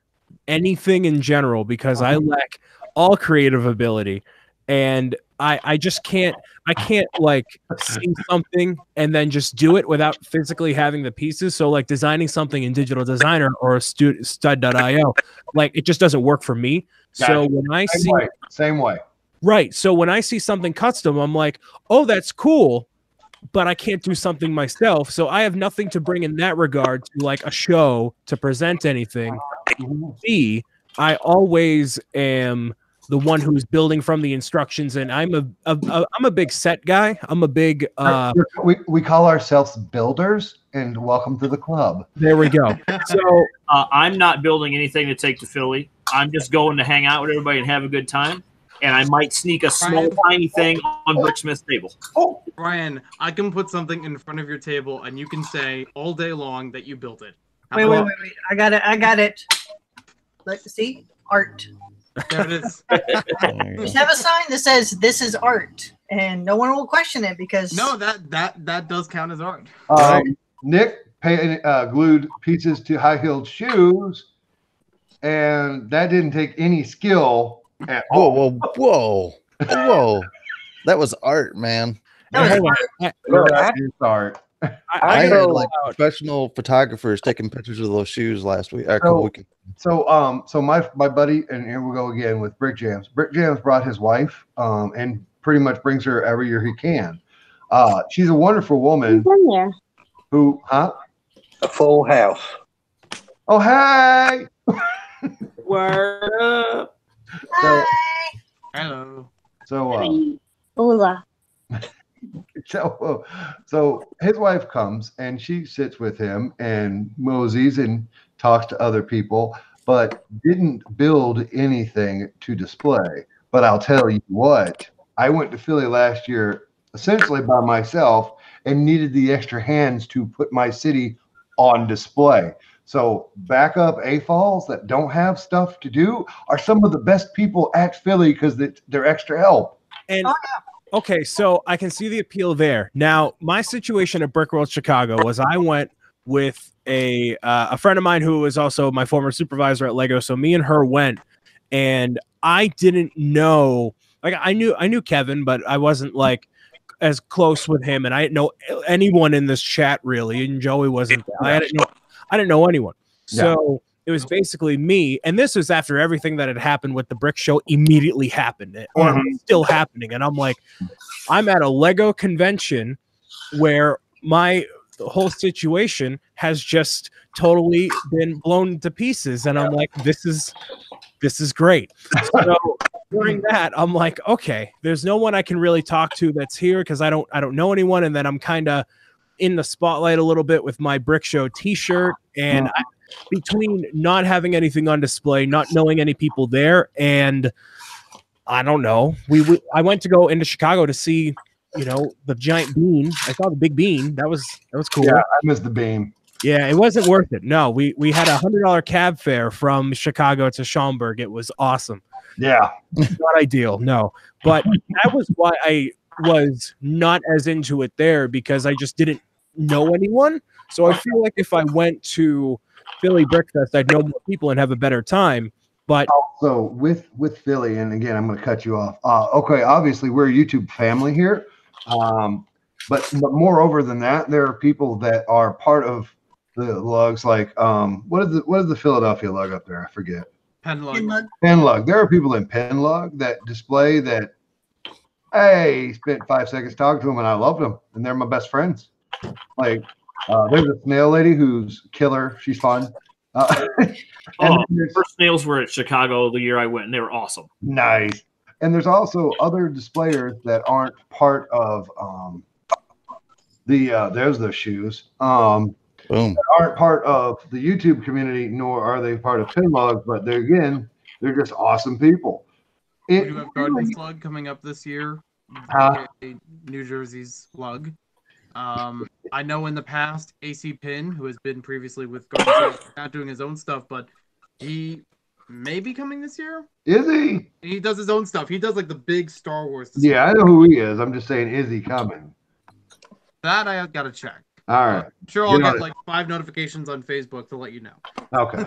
anything in general, because I lack all creative ability, and I just can't. I can't like see something and then just do it without physically having the pieces. So like designing something in Digital Designer or stud.io, like it just doesn't work for me. So when I see same way. Right. So when I see something custom, I'm like, oh, that's cool, but I can't do something myself. So I have nothing to bring in that regard to like a show to present anything. B, I always am the one who's building from the instructions, and I'm a big set guy. I'm a big we call ourselves builders, and welcome to the club. There we go. So I'm not building anything to take to Philly. I'm just going to hang out with everybody and have a good time. And I might sneak a small, tiny thing on Brick Smith's table. Oh, Brian, I can put something in front of your table, and you can say all day long that you built it. Wait. I got it. Let's see. Art. There it is. Just have a sign that says "This is art," and no one will question it because no, that does count as art. Nick glued pieces to high-heeled shoes, and that didn't take any skill. Whoa! That was art, man. That was art. I had like professional photographers taking pictures of those shoes last week. So my buddy, and here we go again with Brick Jams. Brick Jams brought his wife, and pretty much brings her every year he can. She's a wonderful woman. Who? Huh? A full house. Oh, hey! Word up. So, hello. So, hola. So his wife comes and she sits with him and moseys and talks to other people, but didn't build anything to display. But I'll tell you what, I went to Philly last year essentially by myself, and needed the extra hands to put my city on display. So backup AFOLs that don't have stuff to do are some of the best people at Philly because they're extra help. And okay, so I can see the appeal there. Now, my situation at Brick World Chicago was I went with a friend of mine who was also my former supervisor at Lego. So me and her went, and I didn't know. Like I knew Kevin, but I wasn't like as close with him, and I didn't know anyone in this chat really. And Joey wasn't there. I didn't know anyone. So it was basically me. And this was after everything that had happened with the Brick Show immediately happened or still happening. And I'm like, I'm at a Lego convention where the whole situation has just totally been blown to pieces. And I'm like, this is great. So during that, I'm like, okay, there's no one I can really talk to that's here because I don't know anyone. And then I'm kind of in the spotlight a little bit with my Brick Show t-shirt, and between not having anything on display, not knowing any people there, and I don't know, I went to go into Chicago to see, the giant bean. I saw the big bean. That was cool. Yeah, I missed the beam. Yeah, it wasn't worth it. No, we had a $100 cab fare from Chicago to Schaumburg. It was awesome. Yeah, not ideal. No, but that was why I was not as into it there, because I just didn't know anyone. So I feel like if I went to Philly Brickfest, I'd know more people and have a better time. But also with Philly, and again, I'm going to cut you off. Okay, obviously we're a YouTube family here, but moreover than that, there are people that are part of the lugs. Like what is the Philadelphia lug up there? I forget. Penlug. Penlug. There are people in Penlug that display that. Hey, spent 5 seconds talking to them, and I loved them, and they're my best friends. Like, there's a snail lady who's killer. She's fun. First snails were at Chicago the year I went, and they were awesome. Nice. And there's also other displayers that aren't part of there's those shoes. Boom. That aren't part of the YouTube community, nor are they part of Pinlog, but they're just awesome people. We do have Garden Slug coming up this year. New Jersey's Slug. I know in the past, AC Pin, who has been previously with Garden Slug, not doing his own stuff, but he may be coming this year. Is he? He does his own stuff. He does like the big Star Wars display. Yeah, I know who he is. I'm just saying, is he coming? That I gotta check. All right. I'm sure I'll get like 5 notifications on Facebook to let you know. Okay.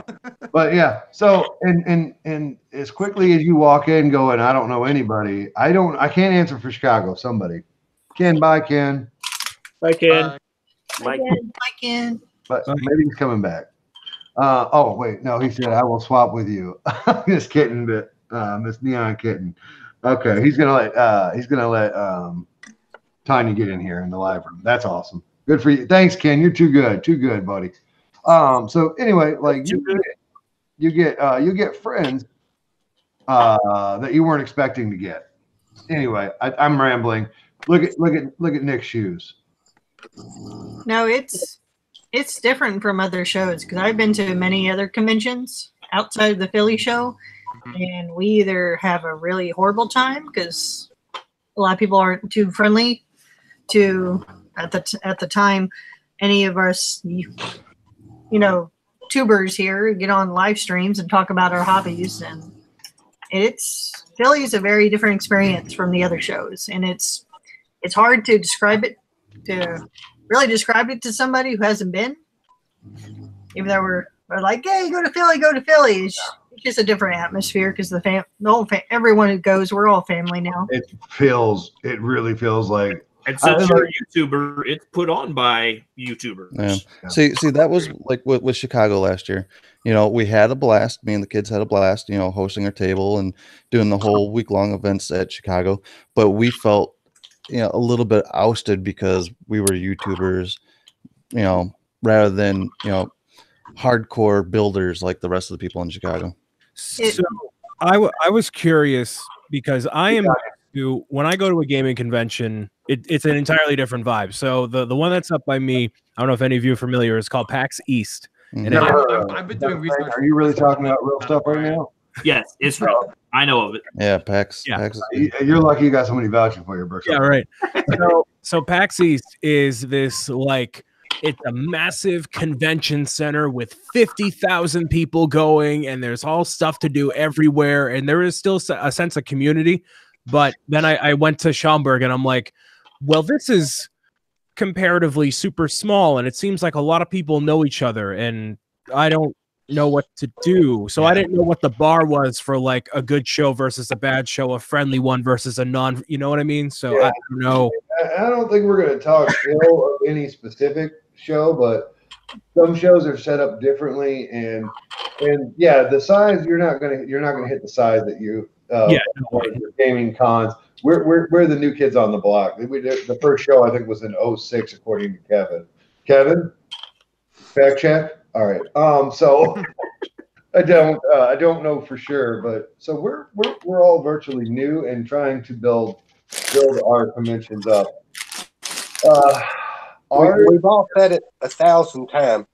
But yeah, so and as quickly as you walk in going, I don't know anybody. I can't answer for Chicago. Somebody. Ken, bye Ken. Bye Ken. Mike. Ken. But maybe he's coming back. Oh wait, no, he said I will swap with you. Miss Kitten, Miss Neon Kitten. Okay, he's gonna let Tanya get in here in the live room. That's awesome. Good for you. Thanks, Ken. You're too good, buddy. So anyway, like you get friends that you weren't expecting to get. Anyway, I'm rambling. Look at Nick's shoes. No, it's different from other shows because I've been to many other conventions outside of the Philly show, and we either have a really horrible time because a lot of people aren't too friendly to at the time any of us tubers here get on live streams and talk about our hobbies, and Philly is a very different experience from the other shows, and it's hard to describe it to somebody who hasn't been, even though we're like, hey, go to Philly. It's just a different atmosphere because everyone who goes, we're all family now. It really feels like. And since you're a YouTuber, it's put on by YouTubers. Yeah. See, that was like with Chicago last year. We had a blast. Me and the kids had a blast, hosting our table and doing the whole week-long events at Chicago. But we felt, a little bit ousted because we were YouTubers, rather than, hardcore builders like the rest of the people in Chicago. So I was curious because I am when I go to a gaming convention, it's an entirely different vibe. So the one that's up by me, I don't know if any of you are familiar, it's called PAX East. Mm-hmm. And I've been doing research. Are you really talking about real stuff right now? Yes, it's real. I know of it. Yeah, PAX. Yeah. PAX is good. You're lucky you got somebody vouching for you, Brooks. Yeah, right. So PAX East is this like it's a massive convention center with 50,000 people going, and there's all stuff to do everywhere, and there is still a sense of community. But then I went to Schaumburg, and I'm like, well, this is comparatively super small, and it seems like a lot of people know each other, and I don't know what to do. So I didn't know what the bar was for like a good show versus a bad show, a friendly one versus a non, you know what I mean? So I don't know. I don't think we're going to talk ill of any specific show, but some shows are set up differently, and yeah, the size you're not gonna hit the size that you your gaming cons. We're the new kids on the block. The first show I think was in 06, according to Kevin. Kevin, fact check. All right. So I don't know for sure, but so we're all virtually new and trying to build our conventions up. We've all said it 1,000 times.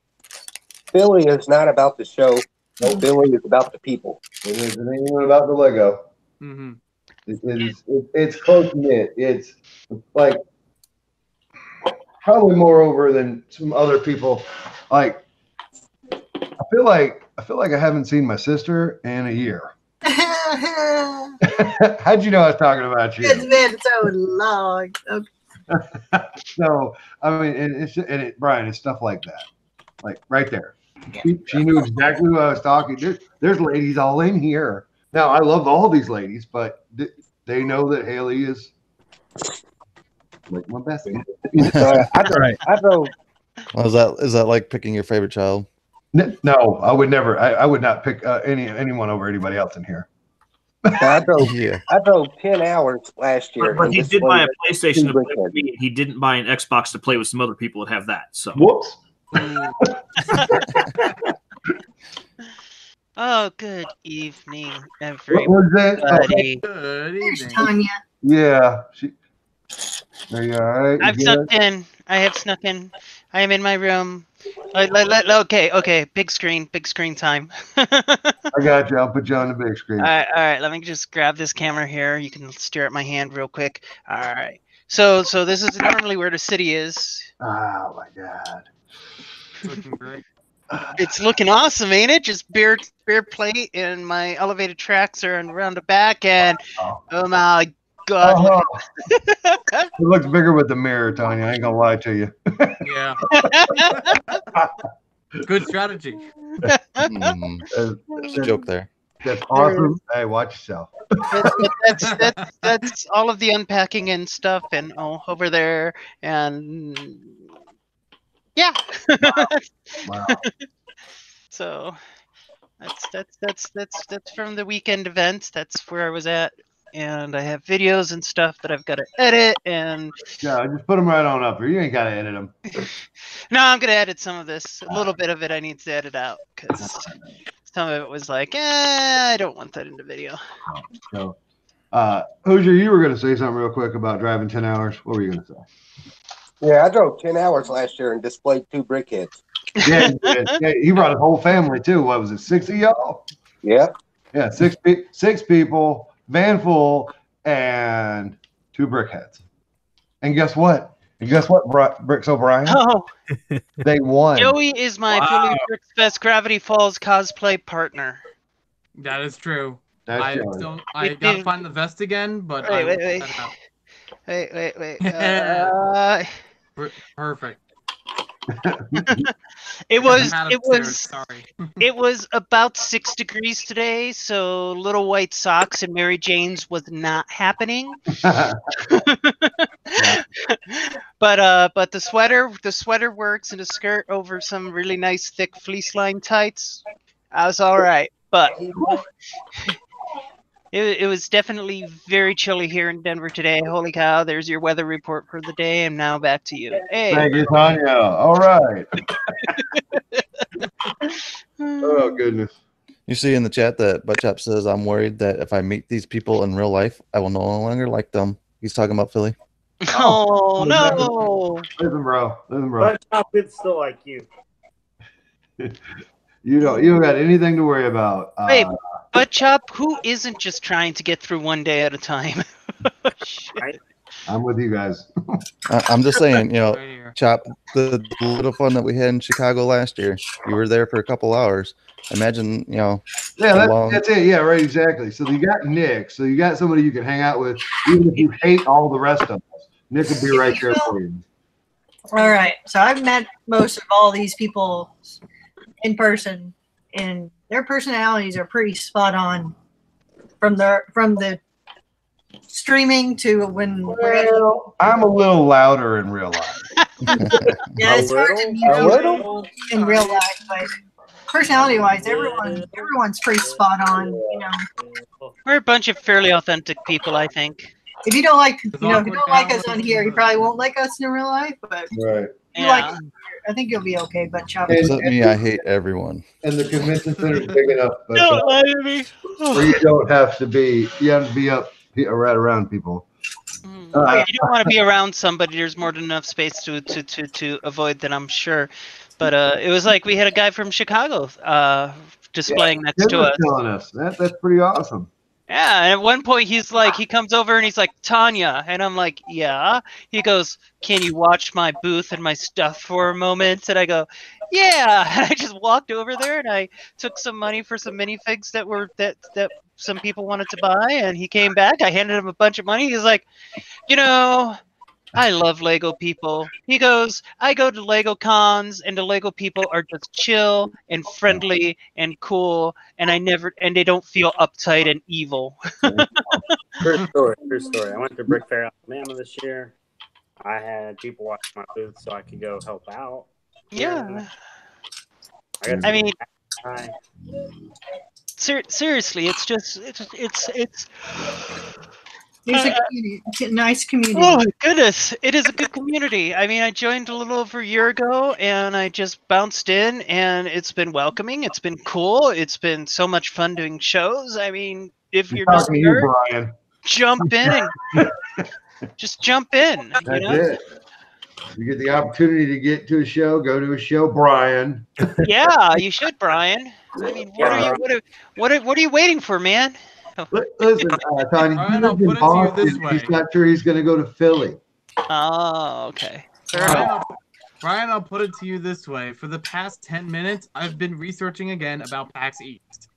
Philly is not about the show. No, Philly is about the people. It ain't even about the Lego. Mm-hmm. It's close knit. It's like probably more over than some other people. Like I feel like I haven't seen my sister in a year. How'd you know I was talking about you? It's been so long. Okay. So I mean, Brian, it's stuff like that, like right there. She knew exactly what I was talking. There's ladies all in here. Now I love all these ladies, but they know that Haley is like my bestie. I drove. Well, is that like picking your favorite child? No, I would never. I would not pick anyone over anybody else in here. I drove 10 hours last year. But he did buy a PlayStation to play with me. He didn't buy an Xbox to play with some other people that have that. So whoops. Oh, good evening, What was that? everybody. Good There's evening. Tanya. Yeah. Are you all right? I've You snuck good? in. I have snuck in. I am in my room. Okay. Big screen time. I got you. I'll put you on the big screen. All right. Let me just grab this camera here. You can stare at my hand real quick. All right. So this is normally where the city is. Oh my God. Looking great. It's looking awesome, ain't it? Just beer plate, and my elevated tracks are around the back, and oh my God. It looks bigger with the mirror, Tanya. I ain't gonna lie to you. Yeah. Good strategy. There's a joke there. That's awesome. Hey, watch yourself. That's all of the unpacking and stuff, and over there, and yeah. Wow. So that's from the weekend event. That's where I was at, and I have videos and stuff that I've got to edit. And Yeah, just put them right on up here. You ain't gotta edit them. no, I'm gonna edit some of this. A little bit of it I need to edit out because some of it was like, I don't want that in the video. So, Hoosier, you were gonna say something real quick about driving 10 hours. What were you gonna say? Yeah, I drove 10 hours last year and displayed 2 brickheads. Yeah, he brought his whole family too. What was it, 6 of y'all? Yeah. Yeah, six people, van full, and 2 brickheads. And guess what? Bricks O'Brien? Oh, They won. Joey is my Philly Bricks Fest Gravity Falls cosplay partner. That is true. That's I Joey. don't. I gotta find the vest again, but Wait. I Wait. Perfect. It was I'm out of it was chairs, sorry. it was about 6 degrees today, so Little White Socks and Mary Jane's was not happening. But the sweater works, and a skirt over some really nice thick fleece lined tights. I was all right, but it was definitely very chilly here in Denver today. Holy cow! There's your weather report for the day, and now back to you. Hey. Thank you, Tanya. All right. Oh goodness. You see in the chat that Buttchop says, I'm worried that if I meet these people in real life, I will no longer like them. He's talking about Philly. Oh no! Listen, bro. But Top would still like you. You don't got anything to worry about. Wait, but Chop, who isn't just trying to get through one day at a time? Right? I'm with you guys. I'm just saying, Right here. Chop, the little fun that we had in Chicago last year, you were there for a couple hours. Imagine, Yeah, long- that's it. Yeah, right, exactly. So you got Nick. So you got somebody you can hang out with, even if you hate all the rest of us. Nick will be right there for you. All right. So I've met most of all these people in person, and their personalities are pretty spot on from the streaming to when we're actually, Well, I'm a little louder in real life. yeah, it's hard to A little? in real life, but personality-wise, everyone's pretty spot on. You know, We're a bunch of fairly authentic people, I think. if you don't like, It's if you don't awkward like now. us on here, you probably won't like us in real life. But Right. you like us on here, I think you'll be okay. But Chop, except me, I hate everyone. And the convention center's big enough, but Don't lie to me. where you don't have to be. You have to be up right around people. If you don't want to be around somebody, there's more than enough space to avoid that, I'm sure. But it was like we had a guy from Chicago displaying next to us. Telling us that's pretty awesome. Yeah, and at one point he comes over and he's like, Tanya, and I'm like, yeah. He goes, can you watch my booth and my stuff for a moment? And I go, yeah. And I just walked over there and I took some money for some minifigs that some people wanted to buy, and he came back. I handed him a bunch of money. He's like, I love Lego people. He goes, I go to Lego cons, and the Lego people are just chill and friendly and cool, and they don't feel uptight and evil. True story. I went to Brick Fair, Alabama this year. I had people watch my booth so I could go help out. Yeah. I mean, Hi. seriously, it's it's a community, it's a nice community. oh my goodness, it is a good community. I mean, I joined a little over a year ago, and I just bounced in, and it's been welcoming. It's been cool. It's been so much fun doing shows. I mean, if you're just Talking to you, Brian. jump in and just jump in. That's You know? it. You get the opportunity to get to a show, go to a show, Brian. Yeah, you should, Brian. I mean, what are you waiting for, man? Listen, Tony, Brian, I'll put it to you this way. he's not sure he's going to go to Philly. Oh, okay. Brian, I'll put it to you this way. For the past 10 minutes, I've been researching again about PAX East.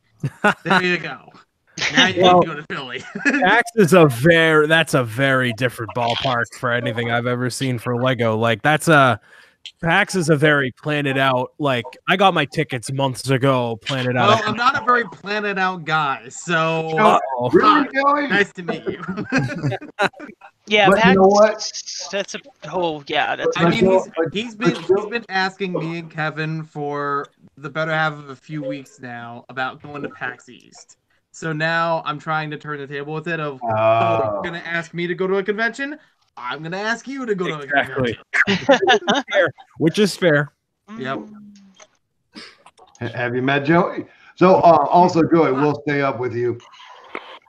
There you go. Now you need to go to Philly. PAX is that's a very different ballpark for anything I've ever seen for Lego. Like PAX is a very planned out. Like I got my tickets months ago, planned out. Well, I'm not a very planned out guy, so Really, Joey? nice to meet you. Yeah, But PAX, you know what? That's that's I mean, But- he's been asking me and Kevin for the better half of a few weeks now about going to PAX East. So now I'm trying to turn the table with it of you're gonna ask me to go to a convention. I'm gonna ask you to go to a Exactly. convention. Which is fair. Yep. Have you met Joey? So also, Joey, we'll stay up with you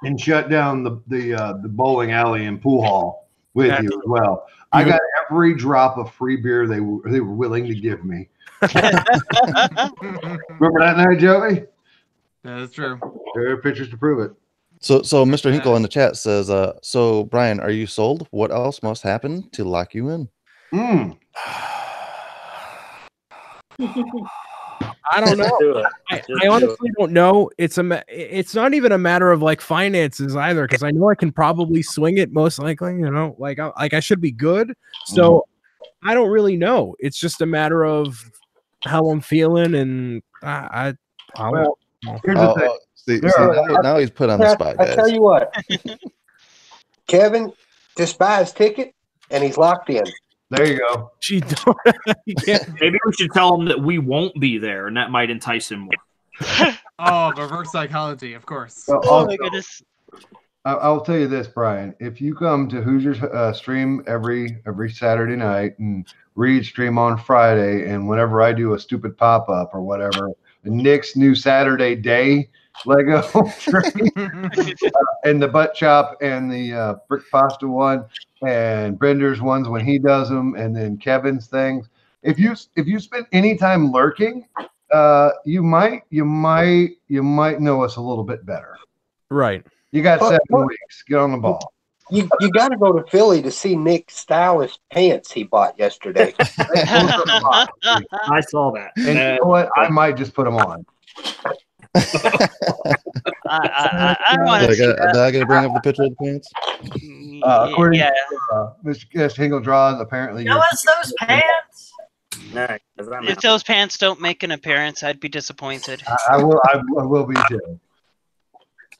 and shut down the bowling alley and pool hall with you as well. I got every drop of free beer they were willing to give me. Remember that night, Joey? That's true. There are pictures to prove it. So Mr. Hinkle in the chat says, so Brian, are you sold? What else must happen to lock you in? I don't know. I honestly don't know. It's not even a matter of like finances either, because I know I can probably swing it most likely. Like I should be good. So I don't really know. It's just a matter of how I'm feeling, and Well, here's the thing. See, now he's put on the spot, I guys. tell you what, Kevin, just buy his ticket and he's locked in. There you go. Maybe we should tell him that we won't be there, and that might entice him more. Oh, reverse psychology, of course. Well, Oh also, my goodness. I'll tell you this, Brian. If you come to Hoosiers stream every Saturday night and Reed stream on Friday, and whenever I do a stupid pop up or whatever, Nick's new Saturday day Lego stream, and the butt chop and the brick pasta one, and Brender's ones when he does them, and then Kevin's things. If you spend any time lurking, you might know us a little bit better. Right. You got Well, 7 weeks. Get on the ball. You got to go to Philly to see Nick's stylish pants he bought yesterday. I saw that. And you know what? I might just put them on. I don't want to see Did that. I gotta bring up the picture of the pants? According Yeah. to Mr. Hingle Draws, apparently Show us those pants. Nah, 'cause I'm If out. those pants don't make an appearance, I'd be disappointed. I will be too.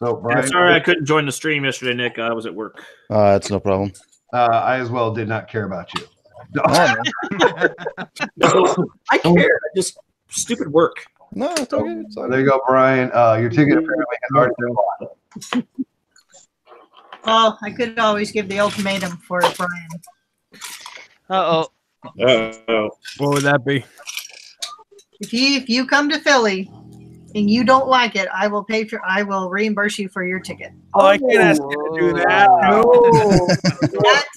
So, Brian, Sorry, I couldn't join the stream yesterday, Nick. I was at work. That's no problem. I as well did not care about you. No, I care. Just stupid work. No, it's okay. It's all There you go, Brian. Your ticket apparently has already been bought. Well, I could always give the ultimatum for Brian. Uh-oh. Oh. What would that be? If you come to Philly and you don't like it, I will reimburse you for your ticket. Oh, I can't ask you to do that.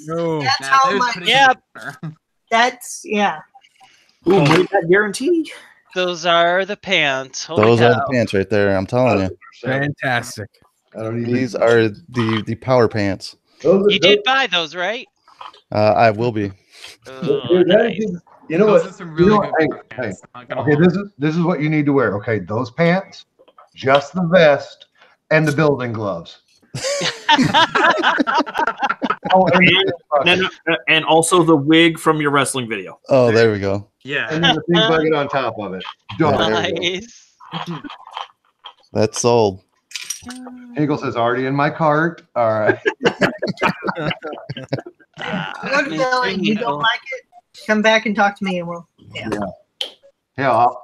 No. That's Nah, how there's much. pretty Yeah. good. That's yeah. Ooh, money back guarantee. Those are the pants. Holy Those are cow. the pants right there. I'm telling you. Fantastic. I don't even. These are the power pants. You did buy those, right? I will be. Oh, Dude, that nice. is- you know Those what? are some really know good what? pants. Not gonna Okay, lie. this is what you need to wear. Okay, those pants, just the vest, and the building gloves. Oh, And also the wig from your wrestling video. Oh, there we go. Yeah. and then the pink bucket on top of it. Done. There we go. Nice. That's sold. Eagle says already in my cart. All right. Go to Philly and you don't like it, come back and talk to me and we'll. Yeah. I'll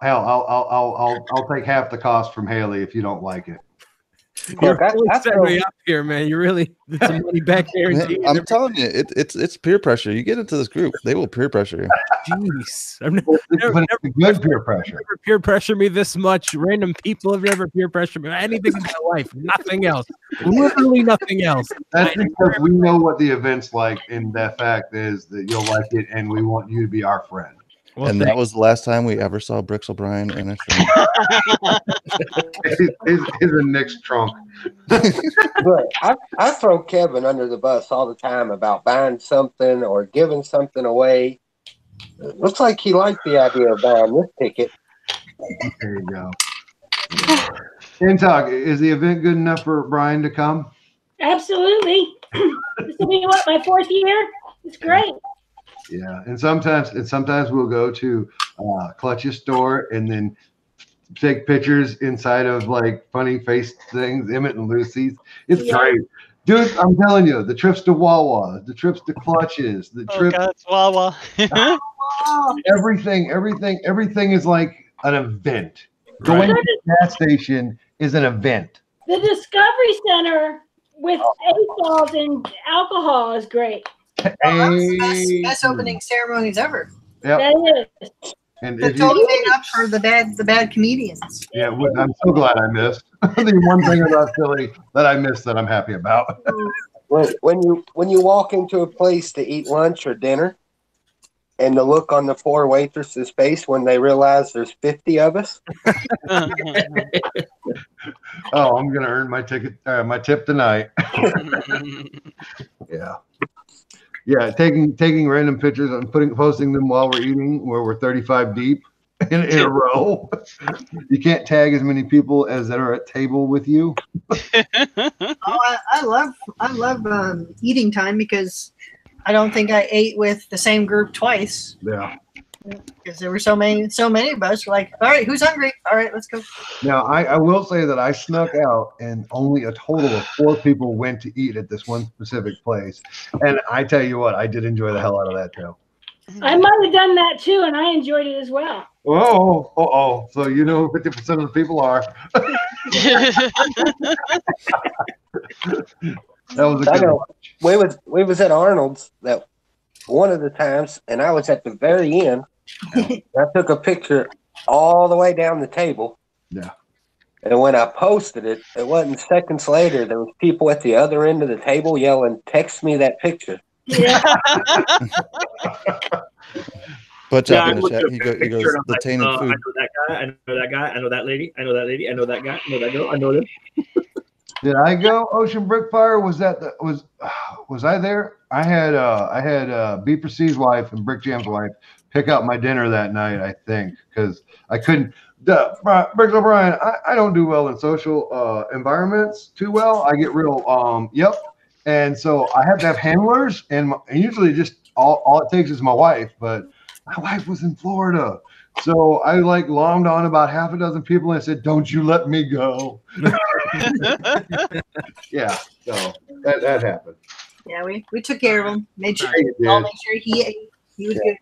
take half the cost from Haley if you don't like it. You're Look, I really setting throw- me up here, man. You really it's a money back guarantee. Man, I'm telling you, it's peer pressure. You get into this group, they will peer pressure you. Jeez. I've never, But it's a good peer pressure. never peer pressure me this much. Random people have never peer pressured me. Anything in my life. Nothing else. Literally nothing else. That's because we know what the event's like, and the fact is that you'll like it, and we want you to be our friend. Well, And that was the last time we ever saw Bricks O'Brien in a stream. He's in Nick's trunk. Look, I throw Kevin under the bus all the time about buying something or giving something away. It looks like he liked the idea of buying this ticket. There you go. Intog, is the event good enough for Brian to come? Absolutely. This will be what, my 4th year? It's great. Yeah, and sometimes we'll go to Clutch's store and then take pictures inside of like funny face things, Emmett and Lucy's. It's Yeah. great. Dude, I'm telling you, the trips to Wawa, the trips to Clutches, the Oh, trip, God, it's Wawa. everything is like an event. Going to the gas station is an event. The Discovery Center with ASOLs and alcohol is great. Well, that's the best opening ceremonies ever. Yep. That is. And It if totally you, made up for the bad comedians. yeah, I'm so glad I missed. The one thing about Philly that I missed that I'm happy about. When you walk into a place to eat lunch or dinner, and the look on the 4 waitresses' face when they realize there's 50 of us. Oh, I'm gonna earn my ticket, my tip tonight. Yeah, yeah. Taking random pictures and posting them while we're eating, where we're 35 deep in a row. You can't tag as many people as that are at table with you. Oh, I love eating time because I don't think I ate with the same group twice Yeah. because there were so many of us. Like, all right, who's hungry? All right, let's go. Now, I will say that I snuck out, and only a total of 4 people went to eat at this one specific place. And I tell you what, I did enjoy the hell out of that too. I might have done that too, and I enjoyed it as well. Oh. So you know who 50% of the people are. That was a I good know. one. We was at Arnold's that one of the times, and I was at the very end. I took a picture all the way down the table. Yeah. And when I posted it, it wasn't seconds later. There was people at the other end of the table yelling, "Text me that picture." Yeah. Butch Yeah, up I in the looked chat. at He the goes, picture and I'm the like, tainted I food. know that guy. I know that guy. I know that lady. I know that lady. I know that guy. I know that girl. I know them. Did I go Ocean Brick Fire? Was I there? I had B Proceed's wife and Brick Jam's wife pick up my dinner that night, I think, because I couldn't. Brick O'Brien, I don't do well in social environments too well. I get real yep. And so I have to have handlers, and usually just all it takes is my wife, but my wife was in Florida. So I like longed on about half a dozen people and I said, "Don't you let me go." Yeah, so that happened. Yeah, we took care of him. Made sure, Yeah. make sure he ate. He was good.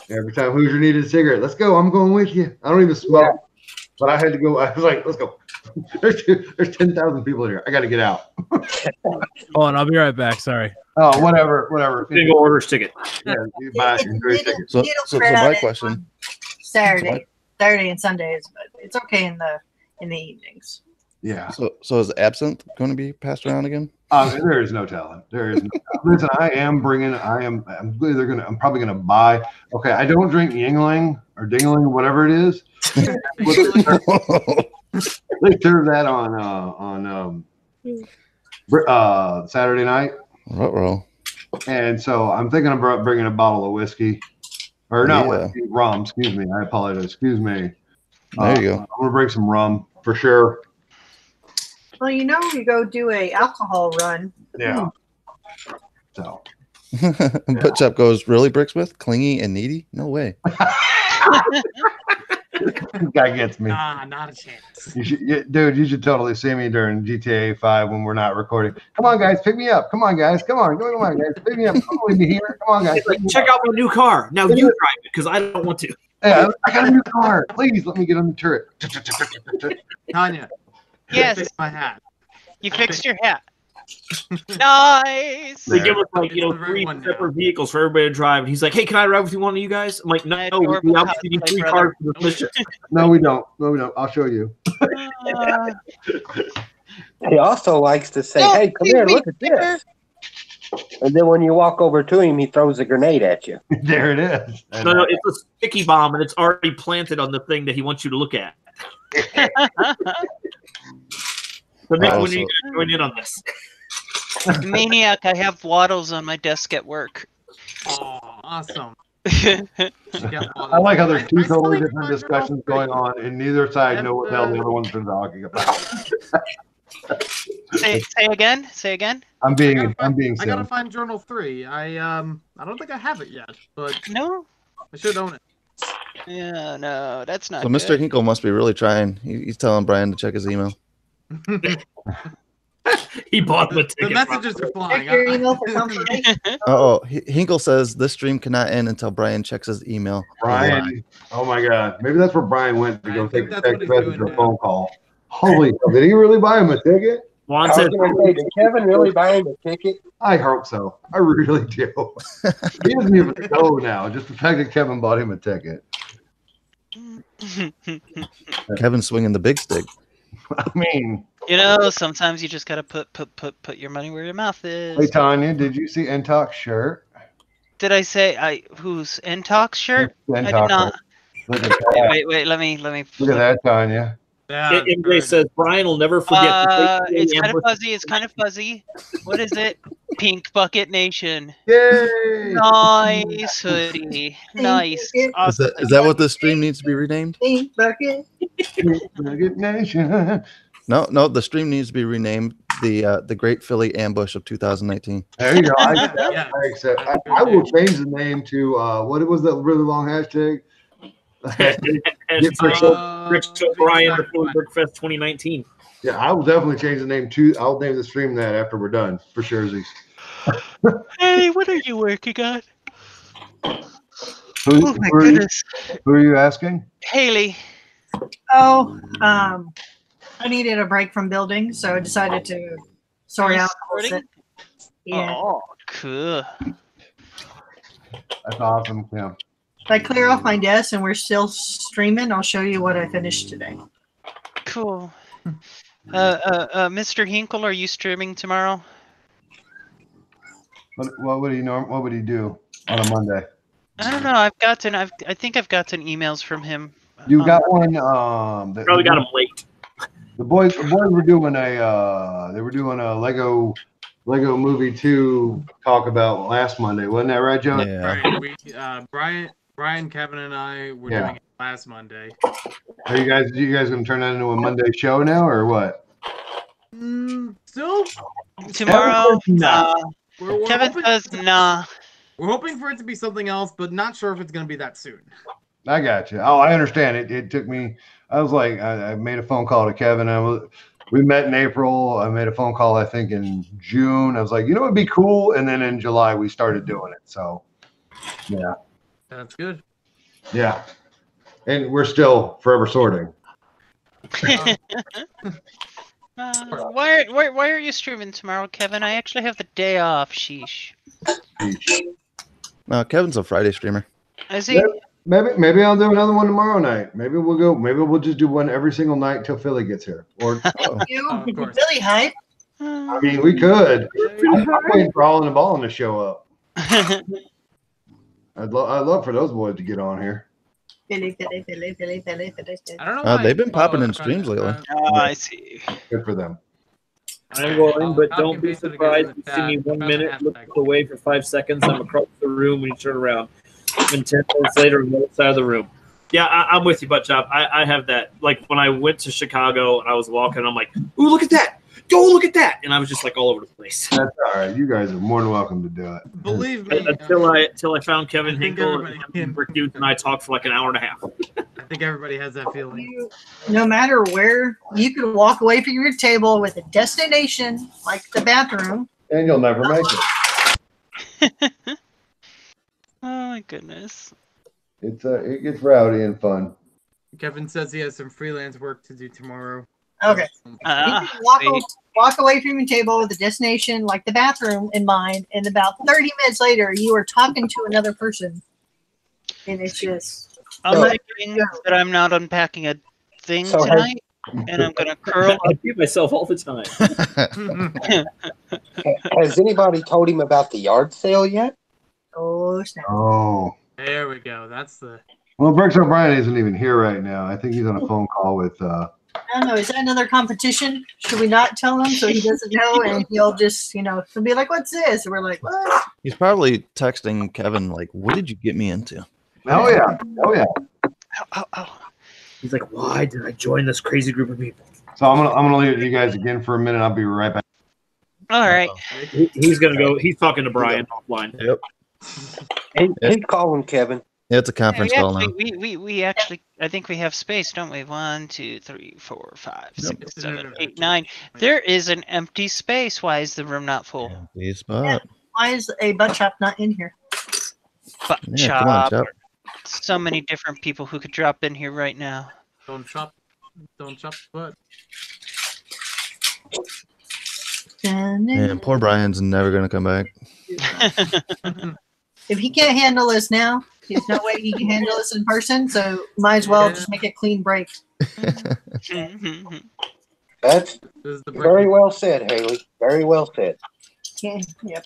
Every time Hoosier needed a cigarette, let's go. I'm going with you. I don't even smoke, but I had to go. I was like, let's go. There's 10,000 people here. I got to get out. Hold on, I'll be right back. Sorry. Oh, whatever. Single orders ticket. Yeah, you buy your ticket. So It'll spread my out question. Saturday and Sundays, but it's okay in the evenings. Yeah. So is absinthe going to be passed around again? There is no telling. There is no telling. Listen, I'm probably gonna buy. Okay, I don't drink Yingling or Dingling, whatever it is. They serve that on Saturday night. Ruh-roh. And so I'm thinking about bringing a bottle of whiskey, or not Yeah. whiskey, rum. Excuse me. I apologize. Excuse me. There you go. I'm gonna bring some rum for sure. Well, you go do a alcohol run. Yeah. So. But Chuck goes, really, Bricksmith? Clingy and needy? No way. This guy gets me. Not a chance. You should totally see me during GTA 5 when we're not recording. Come on, guys, pick me up. Come on, guys. Come on, guys, pick me up. Don't leave me here. Come on, guys. Check out my new car. Now you drive it because I don't want to. Yeah, I got a new car. Please let me get on the turret. Tanya. Yes. Fix my hat. You fixed your hat. Nice. They give us It's the red 3 one now. separate vehicles for everybody to drive. And he's like, "Hey, can I ride with you, one of you guys?" I'm like, "No, Adorable we obviously need 3 brother. cars for this mission." No, we don't. I'll show you. He also likes to say, "Hey, come here, look at this." And then when you walk over to him, he throws a grenade at you. There it is. No, it's a sticky bomb, and it's already planted on the thing that he wants you to look at. So Nick, when are you going to join in on this? Maniac, I have waddles on my desk at work. Oh, awesome. I like how there's two totally different discussions going on, and neither side know what the hell the other one's been talking about. Say again. Say again. I'm being I gotta silly. find Journal 3. I don't think I have it yet, but No. I should own it. Yeah, no, that's not. So Mr. good. Hinkle must be really trying. He's telling Brian to check his email. He bought the The ticket. messages are flying. Check your email for confirmation. Oh, Hinkle says this stream cannot end until Brian checks his email. Brian, oh my God, maybe that's where Brian went to go I think take a that's what text he's message doing or now. phone call. Holy, did he really buy him a ticket? Juan I was said, going to say, did Kevin really buy him a ticket? I hope so. I really do. He doesn't even know now. Just the fact that Kevin bought him a ticket. Kevin's swinging the big stick. I mean, You know, sometimes you just gotta put your money where your mouth is. hey Tanya, did you see Entalk's shirt? Did I say whose Intox shirt? I did Entalk not. shirt. Look at that. Wait. Let me. Look at that, Tanya. Yeah, MJ says Brian will never forget. It's kind of fuzzy. It's kind of fuzzy. What is it? Pink Bucket Nation. Yay! Nice hoodie. Nice. Awesome. Is that what this stream needs to be renamed? Pink bucket. Nugget Nation. No, the stream needs to be renamed the Great Philly Ambush of 2019. There you go. I Yeah. accept. I will change the name to what was that really long hashtag? Rich O'Brien, the Philly Brick Fest 2019. Yeah, I will definitely change the name to. I'll name the stream that after we're done for sure. Hey, what are you working on? Who, Oh my who are you- goodness. who are you asking? Haley. Oh, I needed a break from building, so I decided to sort Are you out. the whole sorting? set. Yeah. Oh, cool. That's awesome, Kim. If I clear off my desk and we're still streaming, I'll show you what I finished today. Cool. Mr. Hinkle, are you streaming tomorrow? What would he What would he do on a Monday? I don't know. I think I've gotten emails from him You got one. Probably got them late. The boys were doing a Lego Movie 2 talk about last Monday, wasn't that right, Joe? Yeah. Right. Brian, Kevin, and I were Yeah. doing it last Monday. Are you guys going to turn that into a Monday show now, or what? Still, Tomorrow, we're Kevin hoping, says nah. we're hoping for it to be something else, but not sure if it's going to be that soon. I got you. Oh, I understand. It took me. I was like, I made a phone call to Kevin. We met in April. I made a phone call, I think, in June. I was like, it'd be cool. And then in July, we started doing it. So, yeah. That's good. Yeah. And we're still forever sorting. Why are you streaming tomorrow, Kevin? I actually have the day off. Sheesh. No, Kevin's a Friday streamer. Is he? Maybe I'll do another one tomorrow night. Maybe we'll just do one every single night till Philly gets here. Or Billy hype. I mean, we could. I'm waiting for All in the Ball to show up. I'd love for those boys to get on here. Billy. I don't know. They've been popping in streams lately. Oh, I see. Good for them. I'm going, but don't be surprised if you see me 1 minute, look away for 5 seconds. I'm across the room when you turn around. And 10 minutes later, on the other side of the room. Yeah, I'm with you, Butt Chop. I have that. Like when I went to Chicago and I was walking, I'm like, ooh, look at that. Go look at that. And I was just like all over the place. That's all right. You guys are more than welcome to do it. Believe me. Until I found Kevin Hinkle and Rick Duke and I talked for like an hour and a half. I think everybody has that feeling. No matter where, you can walk away from your table with a destination like the bathroom. And you'll never make it. Oh my goodness. It gets rowdy and fun. Kevin says he has some freelance work to do tomorrow. Okay. You can walk away from your table with a destination like the bathroom in mind, and about 30 minutes later, you are talking to another person. And it's just... I'm thinking that I'm not unpacking a thing tonight, and I'm going to curl. I do myself all the time. Has anybody told him about the yard sale yet? Oh, snap. Oh. There we go. That's the... Well, Brooks O'Brien isn't even here right now. I think he's on a phone call with... I don't know. Is that another competition? Should we not tell him so he doesn't know, and he'll just, he'll be like, "What's this?" And we're like, "What?" He's probably texting Kevin like, "What did you get me into?" Oh yeah, oh yeah. Oh. He's like, "Why did I join this crazy group of people?" So I'm gonna leave you guys again for a minute. I'll be right back. All right. He's gonna go. He's talking to Brian offline. Yep. He's calling Kevin. Yeah, it's a conference call now. We actually, I think we have space, don't we? 1, 2, 3, 4, 5, 6, 7, 8, 9. There is an empty space. Why is the room not full? Empty spot. Why is a butt chop not in here? Butt Yeah, come on, Chop. So many different people who could drop in here right now. Don't chop the butt. Man, poor Brian's never gonna come back. If he can't handle this now, there's no way he can handle this in person. So might as well just make a clean break. That's very well said, Haley. Very well said. Yeah. Yep.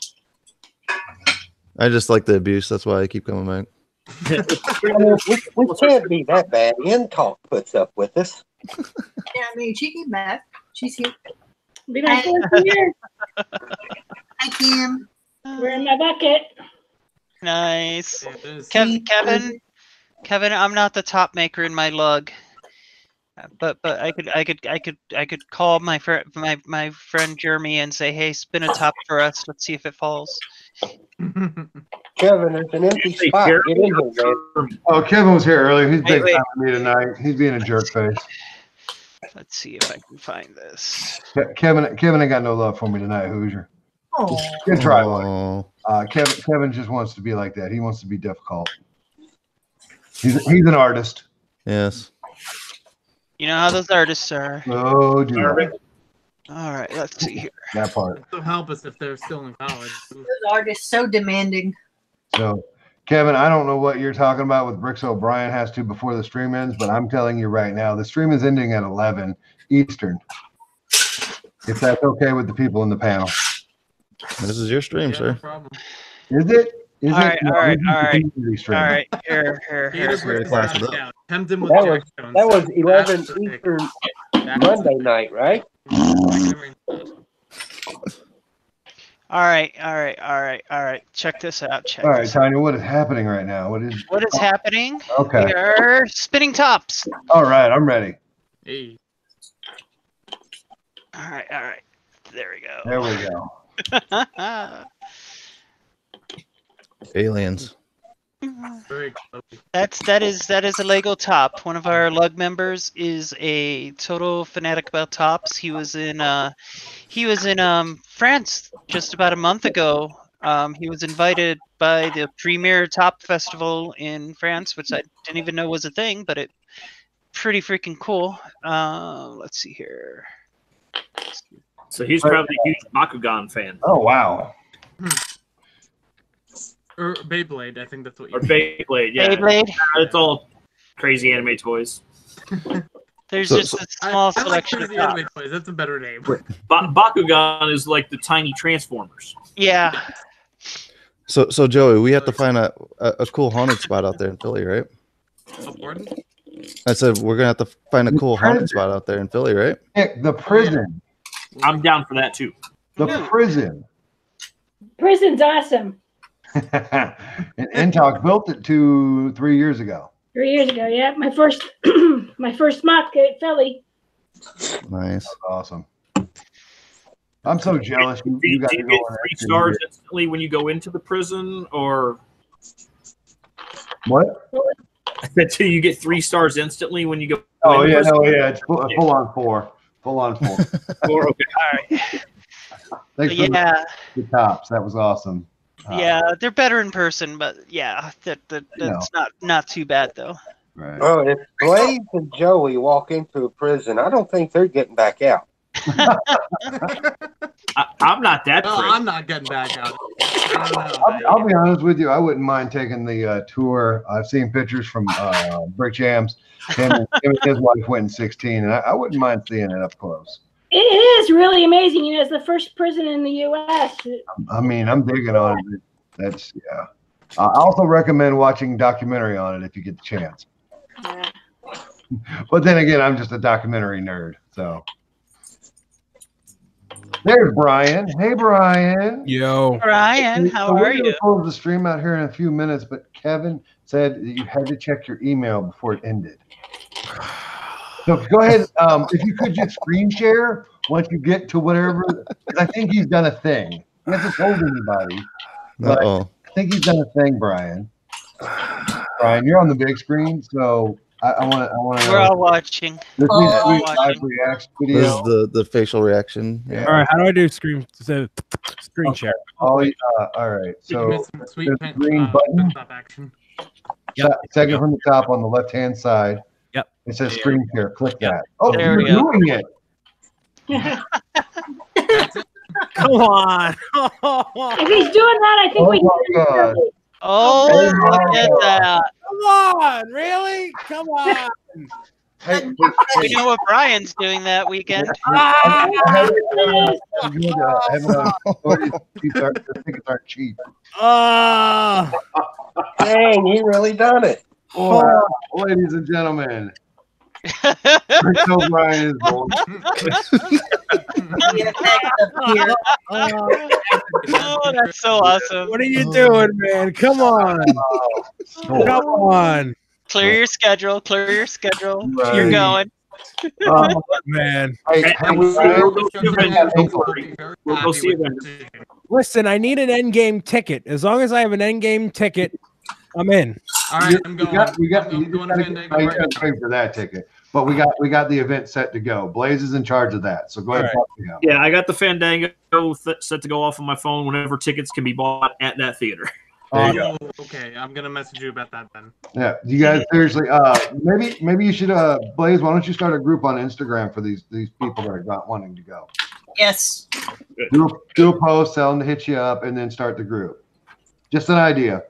I just like the abuse. That's why I keep coming back. We can't be that bad. InTalk puts up with us. Yeah, I mean, she came back. She's here. Be my fourth year. Hi, Kim. We're in my bucket. Nice. Kevin, I'm not the top maker in my lug, but I could call my friend Jeremy and say, hey, spin a top for us. Let's see if it falls. Kevin, there's an empty spot. Get in here, man. Oh, Kevin was here earlier. He's big time with me tonight. He's being a jerk face. Let's see if I can find this. Kevin ain't got no love for me tonight, Hoosier. Oh. Good try, buddy. Kevin just wants to be like that. He wants to be difficult. He's an artist. Yes. You know how those artists are. Oh, dear. All right, let's see here. That part. It'll help us if they're still in college. Those artists so demanding. So, Kevin, I don't know what you're talking about with Bricks O'Brien has to before the stream ends, but I'm telling you right now, the stream is ending at 11 Eastern. If that's okay with the people in the panel. This is your stream, sir. Problem. Is it? All right. Here. Class it up. Tempted with That Jack was Jones. that was That's 11 the pick. Eastern That's Monday night, right? All right. Check this out. All right, Tanya, what is happening right now? What is happening? Okay. We are spinning tops. All right, I'm ready. Hey. All right. There we go. There we go. Aliens. Very close. That is a Lego top. One of our lug members is a total fanatic about tops. He was in France just about a month ago. He was invited by the premier top festival in France, which I didn't even know was a thing, but it pretty freaking cool. Let's see here. So he's probably a huge Bakugan fan. Oh, wow. Or Beyblade, I think that's what you Or Beyblade, yeah. Beyblade? It's all crazy anime toys. There's just a small I like selection of crazy tops. anime toys. That's a better name. Bakugan is like the tiny Transformers. Yeah. So Joey, we have to find a cool haunted spot out there in Philly, right? Important? I said we're gonna have to find a cool haunted spot out there in Philly, right? Nick, the prison. I'm down for that too. The prison. Prison's awesome. And Intalk built it 3 years ago. 3 years ago, yeah. My first my first mock at Philly. Nice. That's awesome. I'm so jealous. Do You you got to get go on 3 that stars shit. instantly when you go into the prison, or What? do you get 3 stars instantly when you go? Oh, into yeah, prison? no, yeah. It's full on 4. Full on 4. Or, okay. All right. Thanks for Yeah. the tops. That was awesome. Yeah, they're better in person, but yeah, that's not too bad though. Right. Well, if Blaze and Joey walk into a prison, I don't think they're getting back out. I'm not that No, crazy. I'm not getting back out. I don't know. I'll be honest with you. I wouldn't mind taking the tour. I've seen pictures from Brick Jams. Him and his wife went in 16, and I wouldn't mind seeing it up close. It is really amazing. You know, it's the first prison in the U.S. I mean, I'm digging on it. That's, yeah. I also recommend watching documentary on it if you get the chance. Yeah. But then again, I'm just a documentary nerd. So there's Brian. Hey, Brian. Yo. Brian, how So are we're gonna you? close the stream out here in a few minutes, but Kevin said that you had to check your email before it ended. So go ahead. If you could just screen share once you get to whatever, because I think he's done a thing. He hasn't told anybody, but Uh-oh. I think he's done a thing, Brian. Brian, you're on the big screen, so I want to We're know. all watching. This We're needs to all be a live watching. reaction This video. is the facial reaction. Yeah. All right, how do I do screen share? All right. Did you So miss some sweet there's a green pen button. stop action? Second from the top on the left-hand side. Yep. It says screen share. Click that. Oh, There you're we go. doing it. That's it. Come on. If he's doing that, I think Oh we my God. Oh, Oh, look at that. Come on, really? Come on. Hey, We know what Brian's doing that weekend. I haven't the tickets aren't cheap. Dang, he really done it. Wow, ladies and gentlemen, Chris O'Brien is going. Oh, that's so awesome. What are you doing, man? Come on. Come on. Clear your schedule. Clear your schedule. Right. You're going. Oh, Man. hey, We'll We'll see Avengers. Listen, I need an endgame ticket. As long as I have an endgame ticket, I'm in. All right, I'm going. We got I'm you going to gotta Fandango pay right now. for that ticket. But we got the event set to go. Blaze is in charge of that. So go ahead and talk to him. Yeah, I got the Fandango set to go off on my phone whenever tickets can be bought at that theater. There you go. Oh, okay. I'm gonna message you about that then. Yeah, you guys seriously. Maybe you should. Blaze, why don't you start a group on Instagram for these people that are not wanting to go? Yes. Do a post, tell them to hit you up, and then start the group. Just an idea.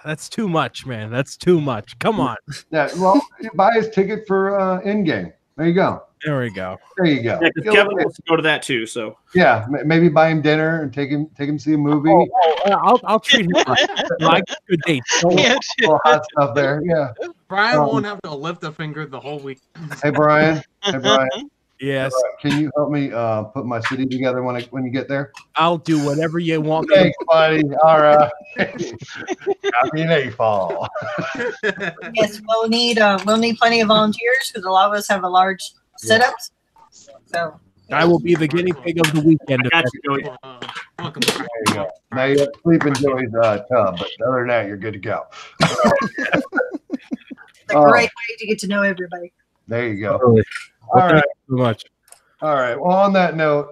That's too much, man. That's too much. Come on. Yeah, well, buy his ticket for in game. There you go. There we go. There you go. Yeah, 'cause Kevin wants to go to that too. So Yeah, maybe buy him dinner and take him to see a movie. I'll treat him like good date. All hot stuff there. Yeah. Brian won't have to lift a finger the whole week. Hey Brian. Hey Brian. Yes. Can you help me put my city together when you get there? I'll do whatever you want. Thanks, buddy. All right. Copy an A-fall. Yes, we'll need plenty of volunteers because a lot of us have a large setups. So I will be the guinea pig of the weekend. I got you, Joey. Welcome. There you go. Now you have to sleep in Joey's tub, but other than that, you're good to go. it's a great way to get to know everybody. There you go. Totally. All right. Thank you so much. All right. Well, on that note,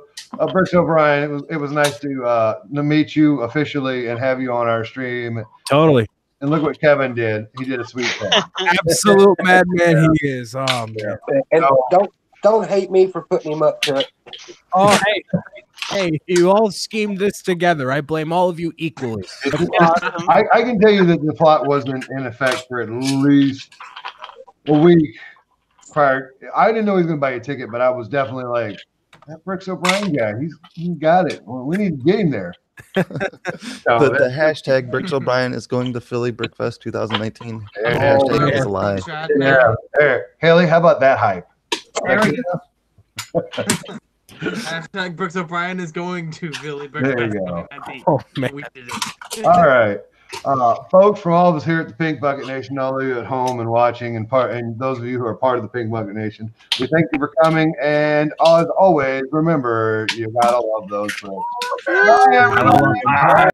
Bricks O'Brien, it was nice to meet you officially and have you on our stream. Totally. And look what Kevin did. He did a sweet thing. Absolute madman he is. Oh man. And don't hate me for putting him up to it. Oh hey, you all schemed this together. I blame all of you equally. I can tell you that the plot wasn't in effect for at least a week prior. I didn't know he was going to buy a ticket, but I was definitely like, that Bricks O'Brien guy, he got it. Well, we need to get him there. The hashtag Bricks O'Brien is going to Philly Brickfest 2019. The hashtag is alive. Yeah. There. Haley, how about that hype? There we go. Hashtag Bricks O'Brien is going to Philly There you Brickfest. go. Oh, man. We did it. All right. Folks, from all of us here at the Pink Bucket Nation, all of you at home and watching, and those of you who are part of the Pink Bucket Nation, we thank you for coming. And as always, remember, you gotta love those folks. Bye, everyone.